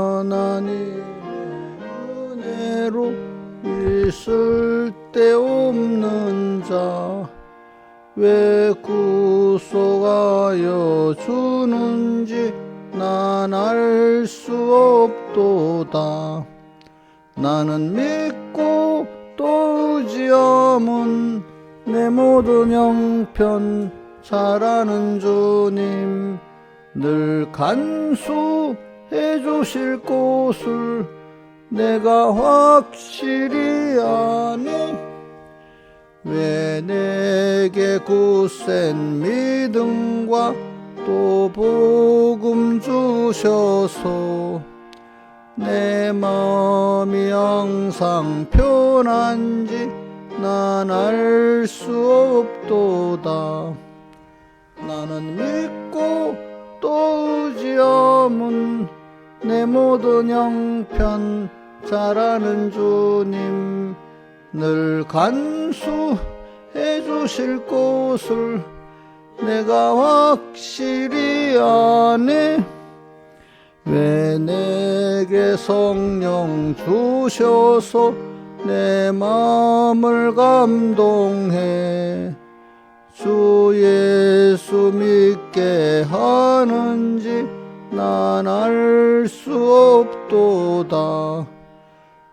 하나님의 은혜로 있을 데 없는 자 왜 구속하여 주는지 난 알 수 없도다. 나는 믿고 또 의지함은 내 모든 형편 잘 아는 주님 늘 간수해 주실 곳을 내가 확실히 아네. 왜 내게 굳센 믿음과 또 복음 주셔서 내 마음이 항상 편한지 난 알 수 없도다. 나는 믿고 또 의지함은 내 모든 형편 잘 아는 주님 늘 간수해 주실 곳을 내가 확실히 아네. 왜 내게 성령 주셔서 내 마음을 감동해 주 예수 믿게 하는지 난 알 수 없도다.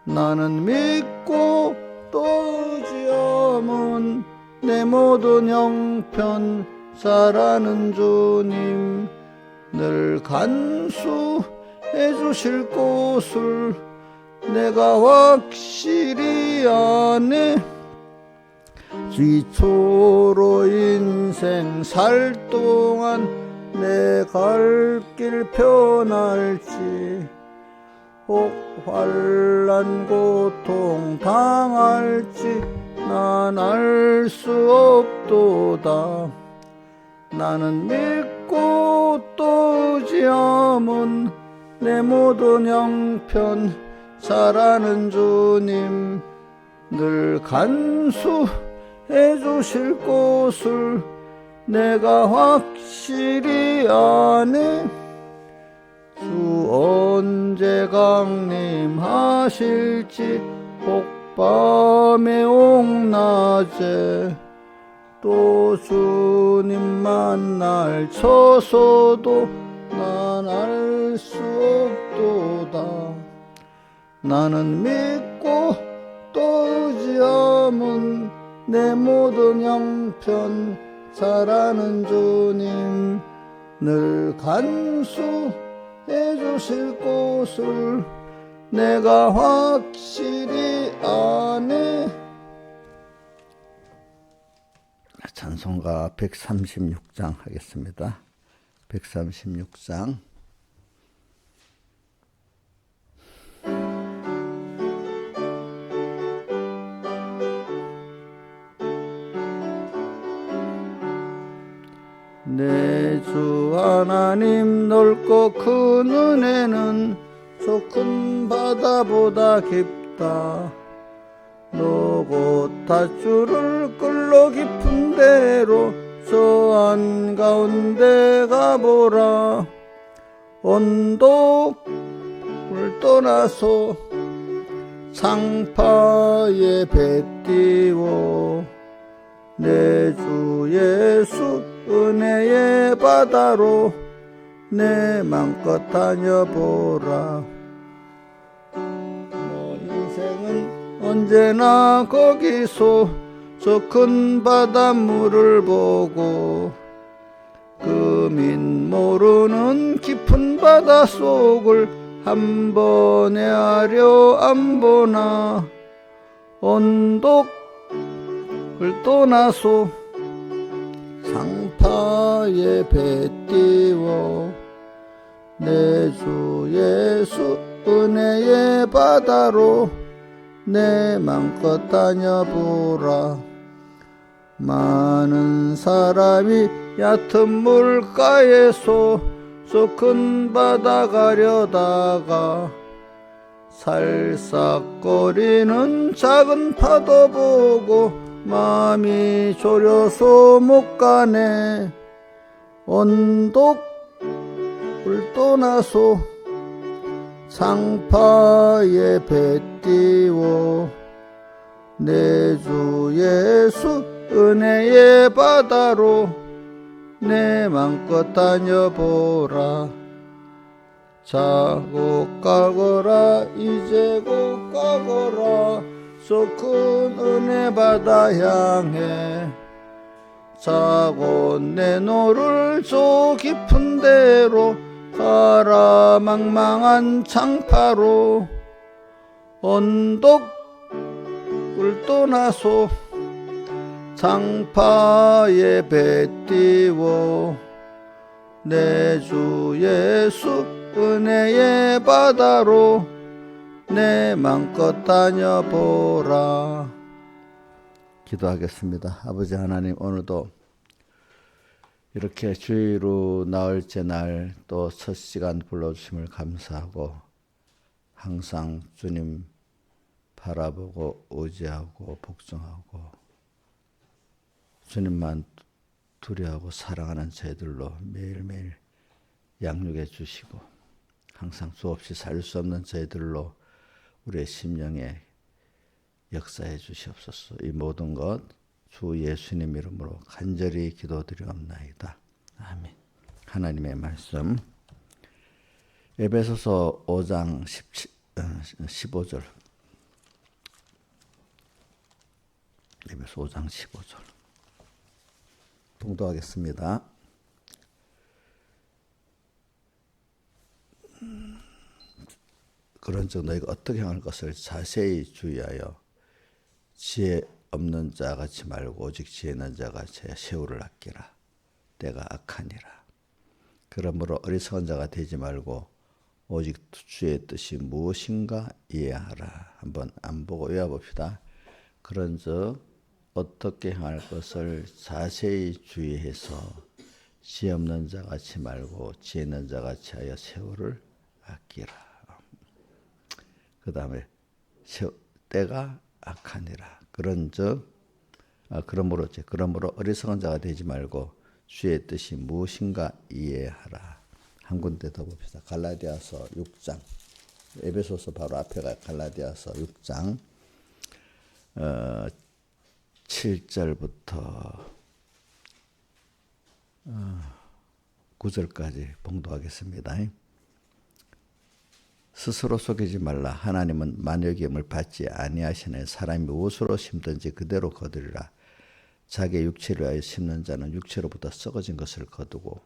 나는 믿고 또 의지함은 내 모든 형편 잘 아는 주님 늘 간수해 주실 곳을 내가 확실히 아네. 지초로 인생 살 동안 내 갈 길 편할지 혹 환난 고통 당할지 난 알 수 없도다. 나는 믿고 또 의지함은 내 모든 형편 잘 아는 주님 늘 간수해 주실 곳을 내가 확실히 아네. 주 언제 강림하실지 혹 밤에 옥낮에 또 주님 만날 쳐서도 난 알 수 없도다. 나는 믿고 또 의지함은 내 모든 형편 잘 아는 주님 늘 간수해 주실 곳을 내가 확실히 아네. 찬송가 136장 하겠습니다. 136장. 내 주 하나님 넓고 큰 은혜는 저 큰 바다보다 깊다. 너곧 닷줄을 끌러 깊은 데로 저 한가운데 가보라. 언덕을 떠나서 상파에 배 띄워 내 주 예수 은혜의 바다로 내 맘껏 다녀보라. 너 인생은 언제나 거기서 저 큰 바닷물을 보고 금인 모르는 깊은 바닷속을 한 번에 하려 안 보나. 언덕을 떠나서 상파에 배 띄워 내 주 예수 은혜의 바다로 내 맘껏 다녀보라. 많은 사람이 얕은 물가에서 저 큰 바다 가려다가 살싹거리는 작은 파도 보고 마음이 졸여서 못 가네. 언덕을 떠나소 상파에 배 띄워 내 주 예수 은혜의 바다로 내 맘껏 다녀보라. 자고 가거라 이제 곧 가거라 저 큰 은혜 바다 향해 자고 내 노를 저 깊은 데로 가라 망망한 창파로 언덕을 떠나소 창파에 배 띄워 내 주 예수 은혜의 바다로 내 맘껏 다녀보라. 기도하겠습니다. 아버지 하나님, 오늘도 이렇게 주의로 나흘째 날 또 첫 시간 불러주심을 감사하고 항상 주님 바라보고 의지하고 복종하고 주님만 두려워하고 사랑하는 저희들로 매일매일 양육해 주시고 항상 수없이 살 수 없는 저희들로 우리의 심령에 역사해 주시옵소서. 이 모든 것 주 예수님 이름으로 간절히 기도드리옵나이다. 아멘. 하나님의 말씀 에베소서 5장 15절 에베소 5장 15절 봉독하겠습니다. 그런즉 너희가 어떻게 행할 것을 자세히 주의하여 지혜 없는 자 같이 말고 오직 지혜 있는 자 같이 세월을 아끼라. 때가 악하니라. 그러므로 어리석은 자가 되지 말고 오직 주의 뜻이 무엇인가 이해하라. 한번 안 보고 외워봅시다. 그런즉 어떻게 행할 것을 자세히 주의해서 지혜 없는 자 같이 말고 지혜 있는 자 같이 하여 세월을 아끼라. 그 다음에 때가 악하니라. 그러므로 어리석은 자가 되지 말고 주의 뜻이 무엇인가 이해하라. 한 군데 더 봅시다. 갈라디아서 6장. 에베소서 바로 앞에가 갈라디아서 6장 7절부터 9절까지 봉독하겠습니다. 스스로 속이지 말라. 하나님은 만유의 기업을 받지 아니하시는 사람이 무엇으로 심든지 그대로 거두리라. 자기의 육체를 위하여 심는 자는 육체로부터 썩어진 것을 거두고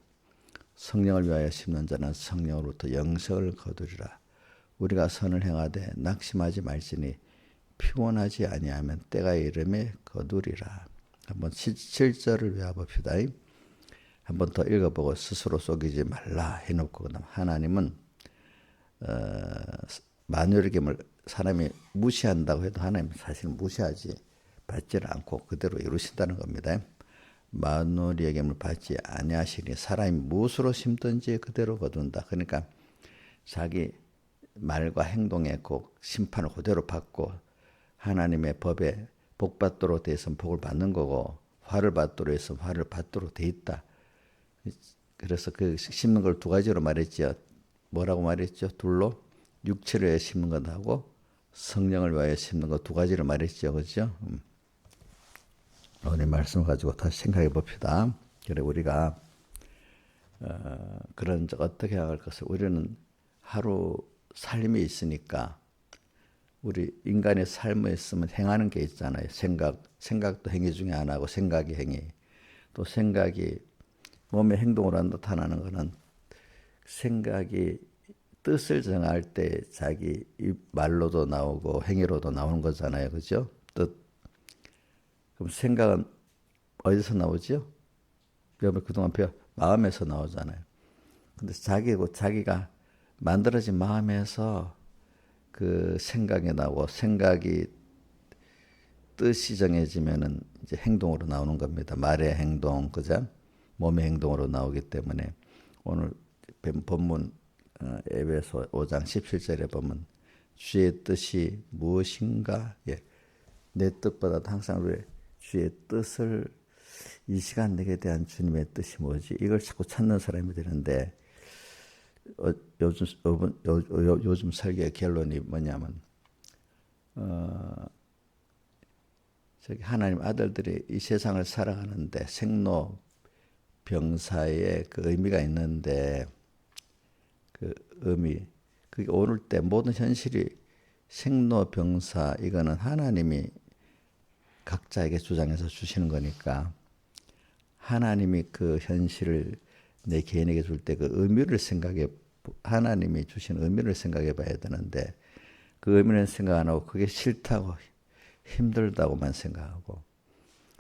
성령을 위하여 심는 자는 성령으로부터 영생을 거두리라. 우리가 선을 행하되 낙심하지 말지니 피곤하지 아니하면 때가 이름에 거두리라. 한번 7절을 외워봅시다. 한번 더 읽어보고 스스로 속이지 말라 해놓고 그다음 하나님은 만유의 기업을 사람이 무시한다고 해도 하나님은 사실 무시하지 받지를 않고 그대로 이루신다는 겁니다. 만유의 기업을 받지 아니하시니 사람이 무엇으로 심든지 그대로 거둔다. 그러니까 자기 말과 행동에 꼭 심판을 그대로 받고 하나님의 법에 복받도록 돼 있으면 복을 받는 거고 화를 받도록 했으면 화를 받도록 돼 있다. 그래서 그 심는 걸 두 가지로 말했죠. 뭐라고 말했죠? 둘로 육체를 위해 심는 것하고 성령을 위하여 심는 것 두 가지를 말했죠. 그렇죠? 오늘 말씀을 가지고 다시 생각해 봅시다. 그래 우리가 그런 적 어떻게 할 것을 우리는 하루 삶이 있으니까 우리 인간의 삶에 있으면 행하는 게 있잖아요. 생각도 행위 중에 하나고 생각이 행위. 또 생각이 몸의 행동으로 나타나는 것은 생각이 뜻을 정할 때 자기 말로도 나오고 행위로도 나오는 거잖아요. 그죠? 뜻. 그럼 생각은 어디서 나오죠? 그동안 마음에서 나오잖아요. 근데 자기가 만들어진 마음에서 그 생각이 나오고 생각이 뜻이 정해지면은 이제 행동으로 나오는 겁니다. 말의 행동, 그죠? 몸의 행동으로 나오기 때문에 오늘 본문 에베소 5장 17절에 보면 주의 뜻이 무엇인가? 예. 내 뜻보다 항상 우리 주의 뜻을 이 시간 내게 대한 주님의 뜻이 뭐지? 이걸 자꾸 찾는 사람이 되는데 요즘 설교의 결론이 뭐냐면 저기 하나님 아들들이 이 세상을 살아가는데 생로병사의 그 의미가 있는데 그 의미 그게 오를 때 모든 현실이 생로병사 이거는 하나님이 각자에게 주장해서 주시는 거니까 하나님이 그 현실을 내 개인에게 줄 때 그 의미를 하나님이 주신 의미를 생각해 봐야 되는데 그 의미는 생각 안 하고 그게 싫다고 힘들다고만 생각하고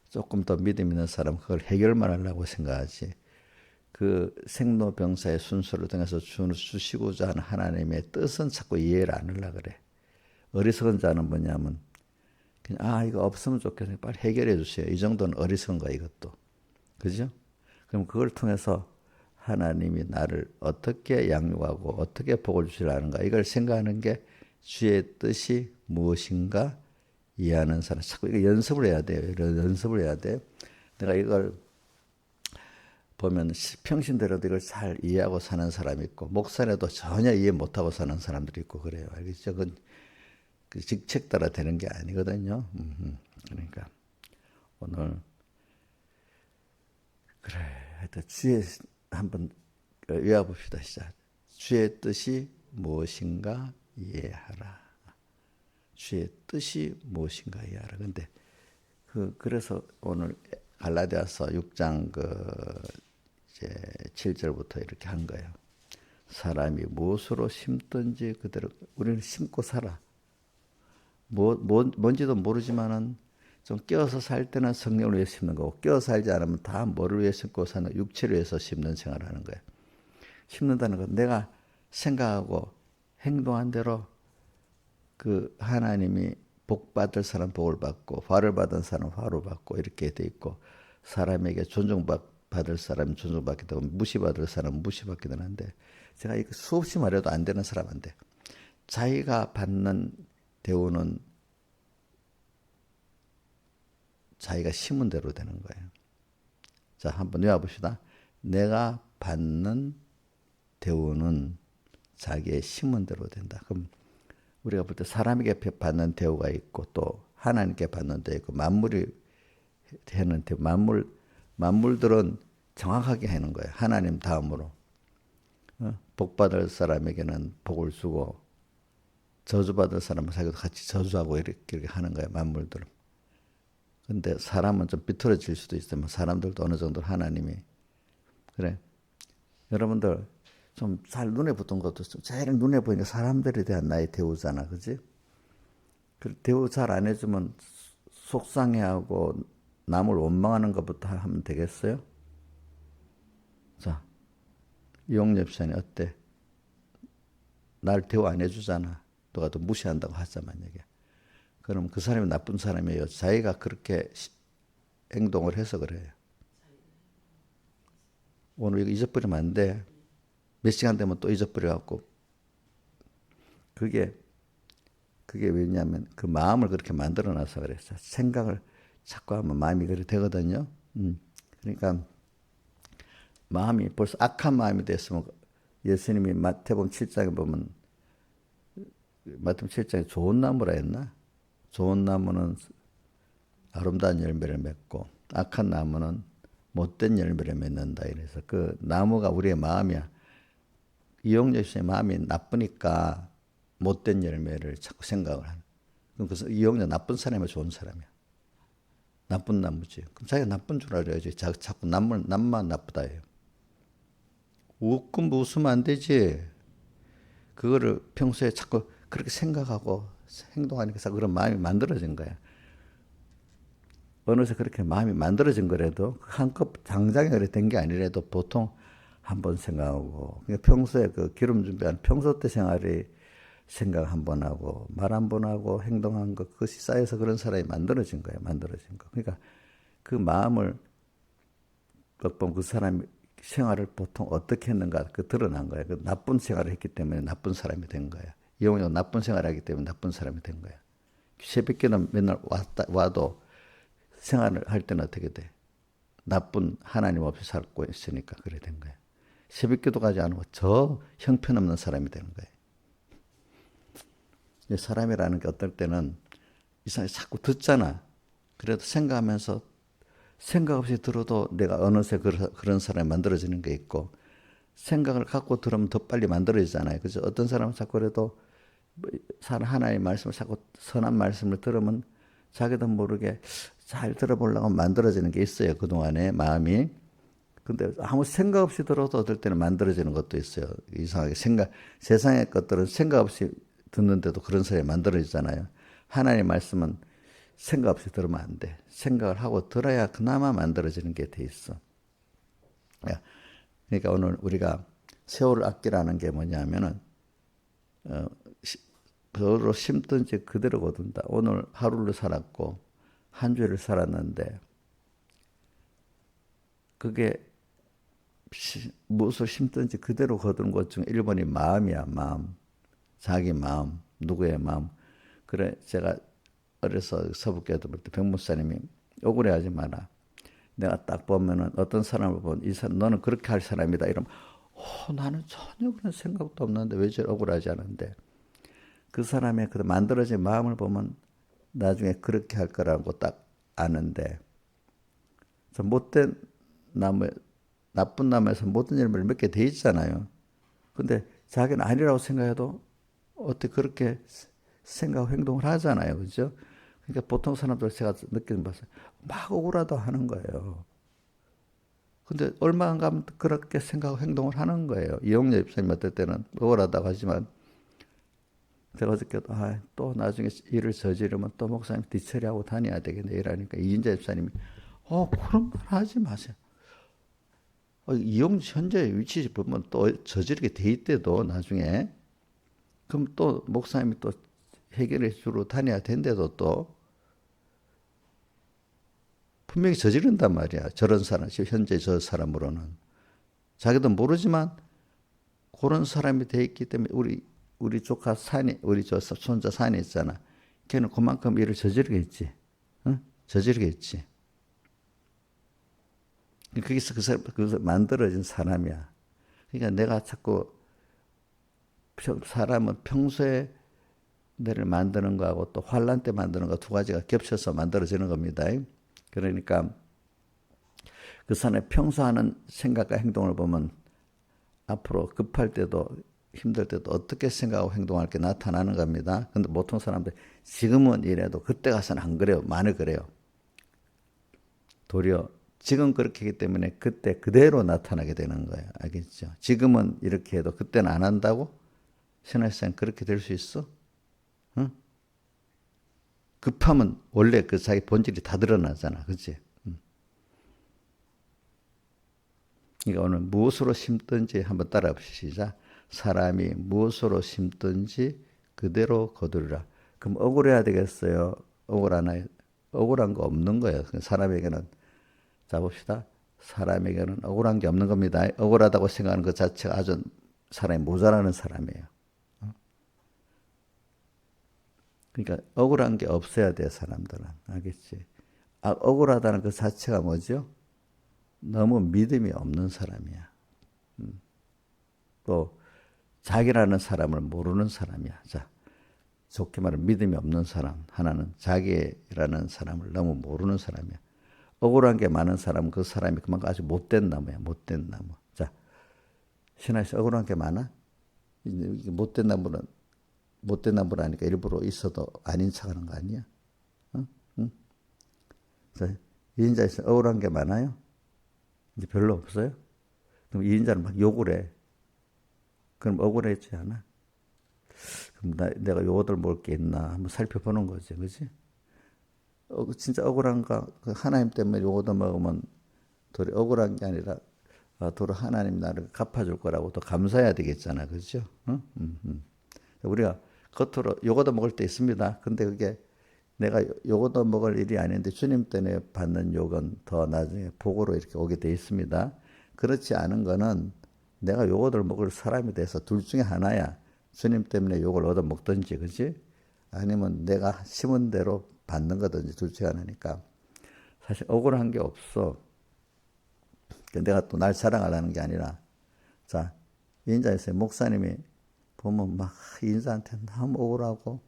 조금 더 믿음 있는 사람은 그걸 해결만 하려고 생각하지 그 생로병사의 순서를 통해서 주시고자 하는 하나님의 뜻은 자꾸 이해를 안 하려고 그래. 어리석은 자는 뭐냐면 그냥 이거 없으면 좋겠네. 빨리 해결해 주세요. 이 정도는 어리석은 거야 이것도. 그죠? 그럼 그걸 통해서 하나님이 나를 어떻게 양육하고 어떻게 복을 주시려는가 이걸 생각하는 게 주의 뜻이 무엇인가 이해하는 사람. 자꾸 이거 연습을 해야 돼요. 연습을 해야 돼. 내가 이걸 보면 평신대로도 이걸 잘 이해하고 사는 사람이 있고 목사라도 전혀 이해 못하고 사는 사람들이 있고 그래요. 알겠죠? 그 직책 따라 되는 게 아니거든요. 그러니까 오늘 그래 하여튼 주의 한번 외워봅시다. 시작. 주의 뜻이 무엇인가 이해하라. 주의 뜻이 무엇인가 이해하라. 근데 그래서 오늘 갈라디아서 6장 이제 7절부터 이렇게 한 거예요. 사람이 무엇으로 심든지 그대로 우리는 심고 살아. 뭔지도 모르지만은 좀 깨어서 살 때는 성령을 위해 심는 거고 깨어서 살지 않으면 다 뭐를 위해 심고 사는 육체를 위해서 심는 생활을 하는 거예요. 심는다는 건 내가 생각하고 행동한 대로 그 하나님이 복 받을 사람 복을 받고 화를 받은 사람 화를 받고 이렇게 돼 있고 사람에게 존중받을 사람 존중받게 되고 무시받을 사람 무시받게 되는데 제가 이거 수없이 말해도 안 되는 사람한테 자기가 받는 대우는 자기가 심은 대로 되는 거예요. 자, 한번 외워봅시다. 내가 받는 대우는 자기의 심은 대로 된다. 그럼 우리가 볼 때 사람에게 받는 대우가 있고 또 하나님께 받는 대우 있고 만물이 하는 대우, 만물들은 정확하게 하는 거예요. 하나님 다음으로. 복 받을 사람에게는 복을 주고 저주받을 사람은 자기도 같이 저주하고 이렇게 하는 거예요. 만물들은. 근데 사람은 좀 비틀어질 수도 있지만 사람들도 어느 정도 하나님이 그래. 여러분들 좀 잘 눈에 붙은 것도 좀 제일 눈에 보이는 사람들에 대한 나의 대우잖아. 그지? 그 대우 잘 안 해주면 속상해하고 남을 원망하는 것부터 하면 되겠어요? 자, 이용엽 씨는 어때? 날 대우 안 해주잖아. 누가 또 무시한다고 하자 만약에. 그럼 그 사람이 나쁜 사람이에요. 자기가 그렇게 행동을 해서 그래요. 오늘 이거 잊어버리면 안 돼. 몇 시간 되면 또 잊어버려갖고. 그게 왜냐하면 그 마음을 그렇게 만들어놔서 그랬어. 생각을 자꾸 하면 마음이 그렇게 되거든요. 그러니까 마음이 벌써 악한 마음이 됐으면 예수님이 마태복음 7장에 보면 마태복음 7장에 좋은 나무라 했나? 좋은 나무는 아름다운 열매를 맺고 악한 나무는 못된 열매를 맺는다. 이래서 그 나무가 우리의 마음이야. 이용렬 씨의 마음이 나쁘니까 못된 열매를 자꾸 생각을 하는. 그래서 이용렬 나쁜 사람이야, 좋은 사람이야. 나쁜 나무지. 그럼 자기가 나쁜 줄 알아야지. 자꾸 남만 나쁘다 해요. 웃으면 안 되지. 그거를 평소에 자꾸 그렇게 생각하고 행동하니까 그런 마음이 만들어진 거야. 어느새 그렇게 마음이 만들어진 거라도 한껏 당장에 그래 된 게 아니라도 보통 한번 생각하고 평소에 그 기름 준비한 평소 때 생각 한번 하고 말 한번 하고 행동한 것 그것이 쌓여서 그런 사람이 만들어진 거예요. 만들어진 거. 그러니까 그 마음을 보면 그 사람이 생활을 보통 어떻게 했는가 그 드러난 거예요. 그 나쁜 생활을 했기 때문에 나쁜 사람이 된 거예요. 이용이 나쁜 생활을 하기 때문에 나쁜 사람이 된 거예요. 새벽에는 맨날 와도 생활을 할 때는 어떻게 돼? 나쁜 하나님 없이 살고 있으니까 그래 된 거예요. 새벽기도까지 안 하고 저 형편없는 사람이 되는 거예요. 사람이라는 게 어떨 때는 이상하게 자꾸 듣잖아. 그래도 생각하면서 생각 없이 들어도 내가 어느새 그런 사람이 만들어지는 게 있고, 생각을 갖고 들으면 더 빨리 만들어지잖아요. 그죠? 어떤 사람은 자꾸 그래도 하나님의 말씀을 자꾸 선한 말씀을 들으면 자기도 모르게 잘 들어보려고 만들어지는 게 있어요. 그동안에 마음이. 근데 아무 생각 없이 들어도 어떨 때는 만들어지는 것도 있어요. 이상하게 세상의 것들은 생각 없이 듣는데도 그런 사람이 만들어지잖아요. 하나님의 말씀은 생각 없이 들으면 안 돼. 생각을 하고 들어야 그나마 만들어지는 게 돼 있어. 그러니까 오늘 우리가 세월을 아끼라는 게 뭐냐면은, 그대로 심든지 그대로 거둔다. 오늘 하루를 살았고, 한 주를 살았는데, 그게 무엇을 심든지 그대로 거두는 것 중 1번이 마음이야, 마음. 자기 마음, 누구의 마음. 그래, 제가 어려서 서북교도 볼 때 백목사님이 억울해하지 마라. 내가 딱 보면은 어떤 사람을 보면 이 사람 너는 그렇게 할 사람이다 이러면 나는 전혀 그런 생각도 없는데 왜 저리 억울하지 않은데 그 사람의 그 만들어진 마음을 보면 나중에 그렇게 할 거라고 딱 아는데 못된 나무 나쁜 나무에서 못된 열매를 맺게 돼 있잖아요. 근데 자기는 아니라고 생각해도 어떻게 그렇게 생각 행동을 하잖아요. 그죠? 그러니까 보통 사람들 제가 느끼는 바서 막 억울하다 하는 거예요. 근데 얼마 안 가면 그렇게 생각하고 행동을 하는 거예요. 이용렬 집사님 어떨 때는 억울하다고 하지만 제가 어저께도 또 나중에 일을 저지르면 또 목사님 뒤처리하고 다녀야 되겠네 이러니까 이인자 집사님이 그런 말 하지 마세요. 이용 현재 위치 보면 또 저지르게 돼 있대도 나중에 그럼 또 목사님이 또 해결해 주러 다녀야 된대도 또 분명히 저지른단 말이야. 저런 사람, 현재 저 사람으로는. 자기도 모르지만 그런 사람이 돼 있기 때문에 우리 조카 우리 손자 산이 있잖아. 걔는 그만큼 일을 저지르겠지. 응? 저지르겠지. 거기서 그래서 만들어진 사람이야. 그러니까 내가 자꾸 사람은 평소에 내를 만드는 거하고 또 환란 때 만드는 거 두 가지가 겹쳐서 만들어지는 겁니다. 그러니까 그 사람의 평소 하는 생각과 행동을 보면 앞으로 급할 때도 힘들 때도 어떻게 생각하고 행동할 게 나타나는 겁니다. 근데 보통 사람들 지금은 이래도 그때 가서는 안 그래요. 많이 그래요. 도리어 지금 그렇게 하기 때문에 그때 그대로 나타나게 되는 거예요. 알겠죠? 지금은 이렇게 해도 그때는 안 한다고? 신학생 그렇게 될 수 있어? 응? 급하면 원래 그 자기 본질이 다 드러나잖아. 그치? 그러니까 오늘 무엇으로 심든지 한번 따라 봅시다. 사람이 무엇으로 심든지 그대로 거두리라. 그럼 억울해야 되겠어요? 억울한 거 없는 거예요. 사람에게는. 자 봅시다. 사람에게는 억울한 게 없는 겁니다. 억울하다고 생각하는 것 자체가 아주 사람이 모자라는 사람이에요. 그러니까 억울한 게 없어야 돼 사람들은. 알겠지? 억울하다는 그 자체가 뭐죠? 너무 믿음이 없는 사람이야. 또 자기라는 사람을 모르는 사람이야. 자, 좋게 말하면 믿음이 없는 사람. 하나는 자기라는 사람을 너무 모르는 사람이야. 억울한 게 많은 사람은 그 사람이 그만큼 아주 못된 나무야. 못된 나무. 자, 신하에서 억울한 게 많아? 못된 나무라니까 일부러 있어도 아닌 척하는 거 아니야? 응? 응? 자, 이인자에서 억울한 게 많아요? 이제 별로 없어요? 그럼 이인자는 막 욕을 해. 그럼 억울했지 않아? 그럼 내가 요거들 먹을 게 있나 한번 살펴보는 거지, 그렇지? 진짜 억울한가? 하나님 때문에 요거들 먹으면 도리 억울한 게 아니라 도리 하나님 나를 갚아줄 거라고 또 감사해야 되겠잖아, 그렇죠? 응? 우리가 겉으로 요거도 먹을 때 있습니다. 근데 그게 내가 요거도 먹을 일이 아닌데 주님 때문에 받는 욕은 더 나중에 복으로 이렇게 오게 돼 있습니다. 그렇지 않은 거는 내가 요거들 먹을 사람이 돼서 둘 중에 하나야. 주님 때문에 욕을 얻어 먹든지, 그렇지? 아니면 내가 심은 대로 받는 거든지 둘 중에 하나니까. 사실 억울한 게 없어. 내가 또 날 자랑하려는 게 아니라 자, 이 인자에서 목사님이 보면 막 이 인자한테 너무 억울하고,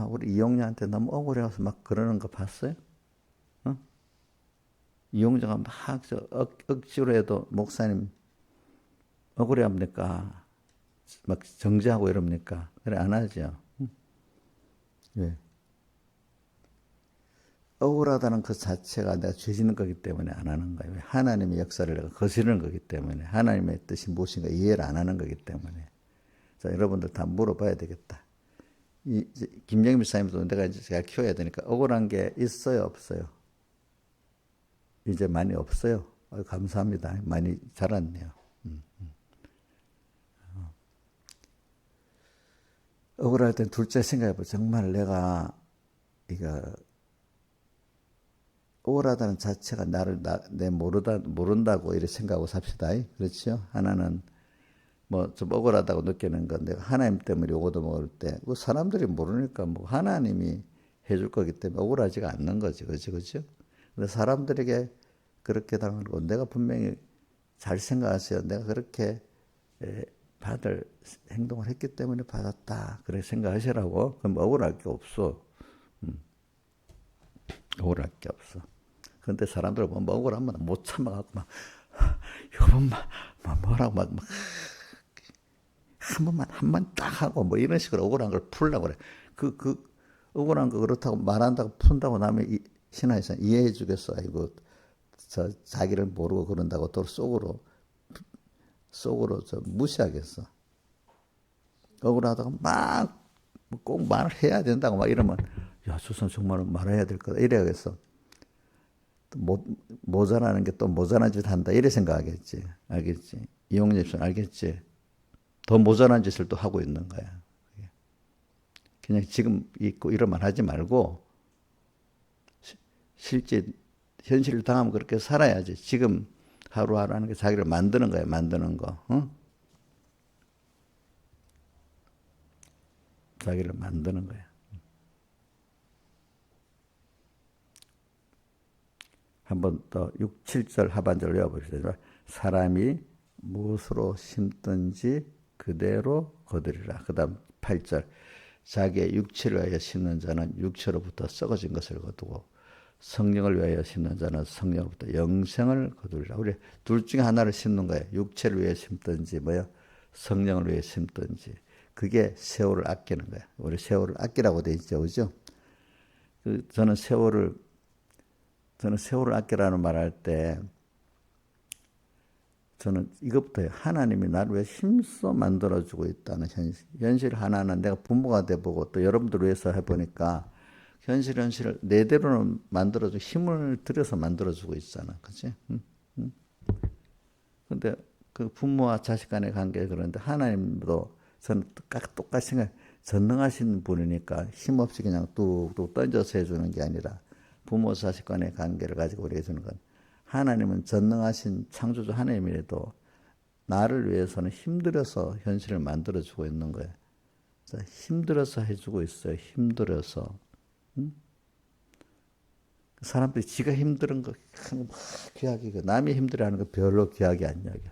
우리 이용자한테 너무 억울해서 막 그러는 거 봤어요? 어? 이용자가 막 억지로 해도 목사님 억울해합니까? 막 정지하고 이럽니까? 그래, 안 하죠. 왜? 억울하다는 그 자체가 내가 죄 짓는 거기 때문에 안 하는 거예요. 하나님의 역사를 내가 거스르는 거기 때문에, 하나님의 뜻이 무엇인가 이해를 안 하는 거기 때문에. 자, 여러분들 다 물어봐야 되겠다. 김영민 목사님도 내가 이제 잘 키워야 되니까 억울한 게 있어요, 없어요? 이제 많이 없어요. 감사합니다. 많이 자랐네요. 억울할 땐 둘째 생각해봐. 정말 내가 이거 억울하다는 자체가 내 모른다고 이렇게 생각하고 삽시다. 그렇죠? 하나는 뭐 좀 억울하다고 느끼는 건 내가 하나님 때문에 요거도 먹을 때, 그 사람들이 모르니까 뭐 하나님이 해줄 거기 때문에 억울하지가 않는 거지. 그렇죠? 근데 사람들에게 그렇게 당하는 거 내가 분명히 잘 생각하세요. 내가 그렇게 받을 행동을 했기 때문에 받았다. 그렇게 생각하시라고. 그럼 억울할 게 없어. 억울할 게 없어. 그런데 사람들 보면 억울하면 못 참아갖고 막 이번 막 뭐라고 막 한 번 딱 하고 뭐 이런 식으로 억울한 걸 풀려고 그래. 그 억울한 거 그렇다고 말한다고 푼다고 남의 신하에서 이해해 주겠어. 아이고 저 자기를 모르고 그런다고 또 속으로 저 무시하겠어. 억울하다고 막 꼭 말을 해야 된다고 막 이러면 야, 저 사람 정말 말해야 될 거다 이래야겠어. 모자라는 게 또 모자란 짓 한다 이래 생각하겠지. 알겠지? 이용재 입장 알겠지? 더 모자란 짓을 또 하고 있는 거야. 그냥 지금 있고 이러면 하지 말고 실제 현실을 당하면 그렇게 살아야지. 지금 하루하루 하는 게 자기를 만드는 거야. 만드는 거. 응? 자기를 만드는 거야. 한번 더 6, 7절 하반절 외워보시죠. 사람이 무엇으로 심든지 그대로 거두리라. 그 다음 8절. 자기의 육체를 위하여 심는 자는 육체로부터 썩어진 것을 거두고 성령을 위하여 심는 자는 성령으로부터 영생을 거두리라. 우리 둘 중에 하나를 심는 거예요. 육체를 위해 심든지 뭐요? 성령을 위해 심든지. 그게 세월을 아끼는 거예요. 우리 세월을 아끼라고 돼 있죠. 그죠? 저는 세월을 아끼라는 말 할 때 저는 이것부터 해요. 하나님이 나를 왜 힘써 만들어주고 있다는 현실 하나는 내가 부모가 돼보고 또 여러분들 위해서 해보니까 현실을 내대로는 만들어주고 힘을 들여서 만들어주고 있잖아. 그치? 근데 그 부모와 자식 간의 관계 그런데 하나님도 저는 똑같이 생각 전능하신 분이니까 힘없이 그냥 뚝뚝 던져서 해주는 게 아니라 부모 자식 간의 관계를 가지고 우리가 해주는 건 하나님은 전능하신 창조주 하나님이라도 나를 위해서는 힘들어서 현실을 만들어주고 있는 거예요. 힘들어서 해주고 있어요. 힘들어서. 사람들이 지가 힘든 거 귀하게 남이 힘들어하는 거 별로 귀하게 안 여겨.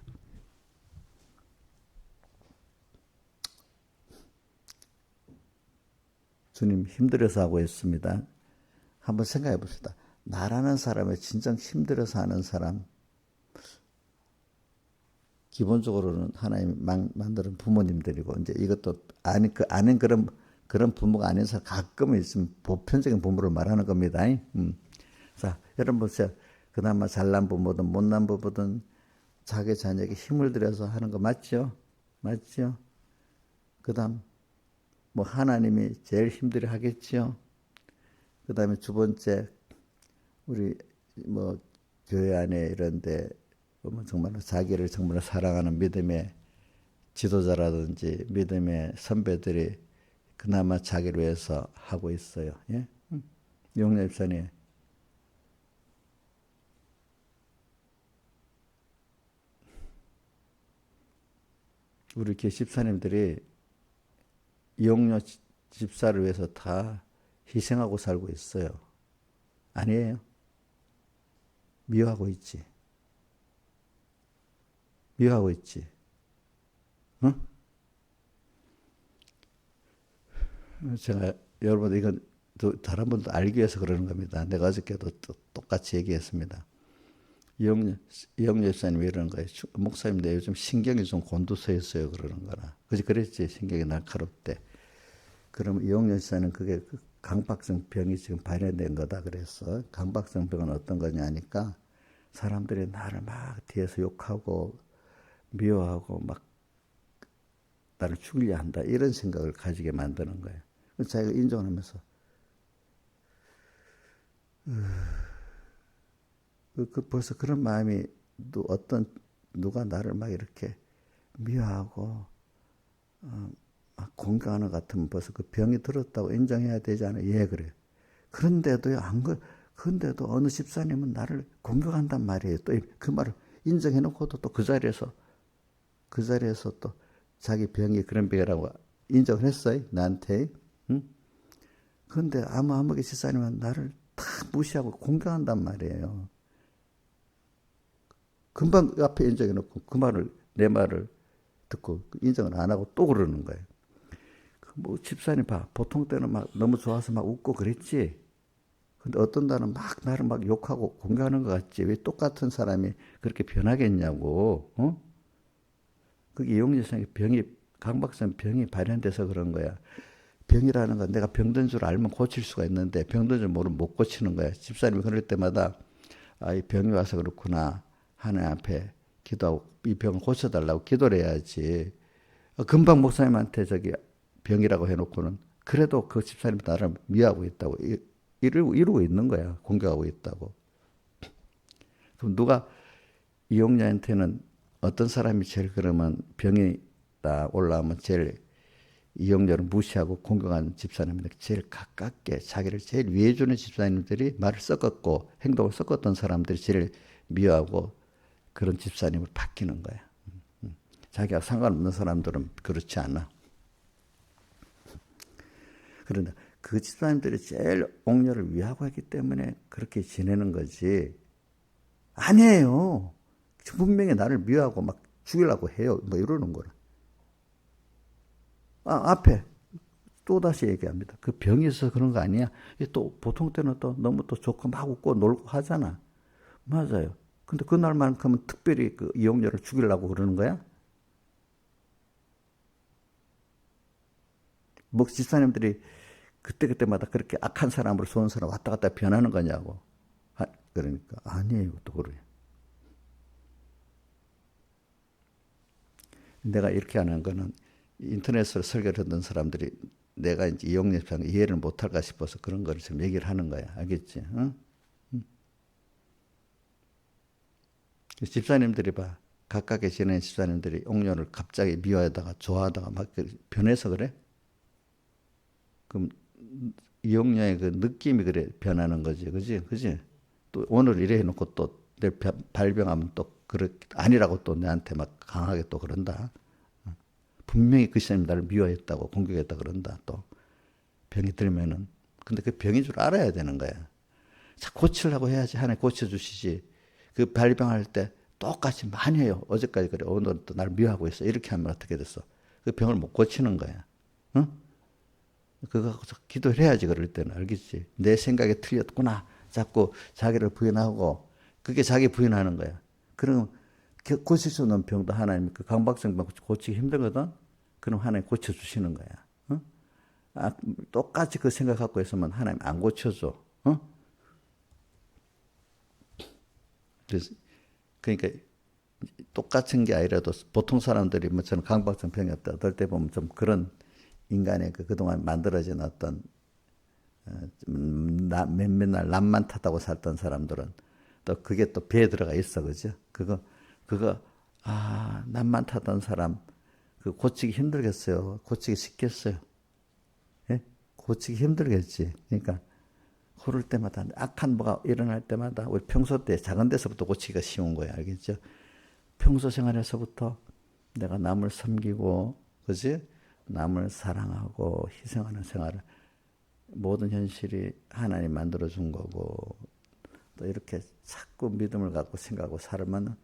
주님 힘들어서 하고 있습니다. 한번 생각해 봅시다. 나라는 사람의 진정 힘들어서 하는 사람, 기본적으로는 하나님이 만드는 부모님들이고, 이제 이것도 아닌 그런 부모가 아닌 사람 가끔은 있으면 보편적인 부모를 말하는 겁니다. 자, 여러분 보세요. 그나마 잘난 부모든 못난 부모든 자기 자녀에게 힘을 들여서 하는 거 맞죠? 맞죠? 그 다음, 뭐 하나님이 제일 힘들어 하겠죠? 그 다음에 두 번째, 우리 뭐 교회 안에 이런데 보면 정말 자기를 정말 사랑하는 믿음의 지도자라든지 믿음의 선배들이 그나마 자기를 위해서 하고 있어요. 예? 용래 집사님. 우리 교회 집사님들이 이용료 집사를 위해서 다 희생하고 살고 있어요. 아니에요? 미워하고 있지. 미워하고 있지. 응? 제가 여러분 이건 다른 분도 알기 위해서 그러는 겁니다. 내가 어저께도 똑같이 얘기했습니다. 이영렬 집사님이 이러는 거예요. 목사님, 내 요즘 신경이 좀 곤두서 있어요. 그러는 거라. 그지 그랬지. 신경이 날카롭대. 그럼 이영렬 집사는 그게 그 강박성 병이 지금 발현된 거다 그랬어. 강박성 병은 어떤 거냐니까 사람들이 나를 막 뒤에서 욕하고 미워하고 막 나를 죽이려 한다. 이런 생각을 가지게 만드는 거예요. 그래서 자기가 인정하면서 벌써 그런 마음이 누가 나를 막 이렇게 미워하고 막 공격하는 것 같으면 벌써 그 병이 들었다고 인정해야 되지 않아요? 예, 그래요. 그런데도요, 그런데도 어느 집사님은 나를 공격한단 말이에요. 또 그 말을 인정해놓고도 또 그 자리에서 또 자기 병이 그런 병이라고 인정을 했어요. 나한테. 응? 그런데 아무개 집사님은 나를 다 무시하고 공격한단 말이에요. 금방 앞에 인정해놓고 내 말을 듣고 인정을 안 하고 또 그러는 거예요. 뭐 집사님 봐. 보통 때는 막 너무 좋아서 막 웃고 그랬지. 근데 어떤 날은 막 나를 막 욕하고 공격하는 것 같지. 왜 똑같은 사람이 그렇게 변하겠냐고. 어? 그게 이용재성의 강박성 병이 발현돼서 그런 거야. 병이라는 건 내가 병든 줄 알면 고칠 수가 있는데 병든 줄 모르면 못 고치는 거야. 집사님이 그럴 때마다 이 병이 와서 그렇구나. 하나님 앞에 기도하고 이 병을 고쳐달라고 기도를 해야지. 금방 목사님한테 저기 병이라고 해놓고는 그래도 그 집사님 나를 미워하고 있다고 이러고 있는 거야. 공격하고 있다고. 그럼 누가 이용자한테는 어떤 사람이 제일 그러면 병이 올라오면 제일 이용자를 무시하고 공격하는 집사님들 제일 가깝게 자기를 제일 위해주는 집사님들이 말을 섞었고 행동을 섞었던 사람들이 제일 미워하고 그런 집사님을 바뀌는 거야. 자기가 상관없는 사람들은 그렇지 않아. 그런데 그 집사님들이 제일 옥녀를 위하고 했기 때문에 그렇게 지내는 거지. 아니에요. 분명히 나를 미워하고 막 죽이려고 해요. 뭐 이러는 거라. 앞에 또다시 얘기합니다. 그 병이 있어서 그런 거 아니야? 또 보통 때는 또 너무 또 좋고 막 웃고 놀고 하잖아. 맞아요. 근데 그날만큼은 특별히 그 이용녀를 죽이려고 그러는 거야? 뭐 집사님들이 그때그때마다 그렇게 악한 사람으로 좋은 사람 왔다 갔다 변하는 거냐고. 그러니까 아니에요. 또 그래요. 내가 이렇게 하는 거는 인터넷으로 설교를 듣는 사람들이 내가 이제 이용렬집사님 이해를 못할까 싶어서 그런 거를 지금 얘기를 하는 거야. 알겠지? 응? 집사님들이 봐. 가깝게 지내는 집사님들이 옥녀를 갑자기 미워하다가 좋아하다가 막 변해서 그래? 그럼 이용녀의 그 느낌이 그래 변하는 거지. 그지? 또 오늘 이래 해놓고 또 내 발병하면 또 아니라고 또 내한테 막 강하게 또 그런다. 분명히 그 시장님 나를 미워했다고 공격했다 그런다. 또 병이 들면은 근데 그 병인 줄 알아야 되는 거야. 자 고치려고 해야지 하나님 고쳐주시지. 그 발병할 때 똑같이 많이 해요. 어제까지 그래. 오늘 또 나를 미워하고 있어. 이렇게 하면 어떻게 됐어? 그 병을 못 고치는 거야. 응? 그거 기도를 해야지 그럴 때는 알겠지. 내 생각이 틀렸구나. 자꾸 자기를 부인하고 그게 자기 부인하는 거야. 그럼 고칠 수 없는 병도 하나님 그 강박성 병 고치기 힘들거든. 그럼 하나님 고쳐주시는 거야. 어? 똑같이 그 생각 갖고 있으면 하나님 안 고쳐줘. 어? 그래서 그러니까 똑같은 게 아니라도 보통 사람들이 뭐 저는 강박성 병이 없다. 어떨 때 보면 좀 그런 인간의 그동안 만들어진 어떤 맨날 남만 타다고 살던 사람들은 또 그게 또 배에 들어가 있어, 그죠? 남만 타던 사람, 그 고치기 힘들겠어요. 고치기 쉽겠어요. 예? 고치기 힘들겠지. 그러니까, 그럴 때마다, 악한 뭐가 일어날 때마다, 우리 평소 때 작은 데서부터 고치기가 쉬운 거야. 알겠죠? 평소 생활에서부터 내가 남을 섬기고, 그지? 남을 사랑하고 희생하는 생활을 모든 현실이 하나님 만들어준 거고 또 이렇게 자꾸 믿음을 갖고 생각하고 살면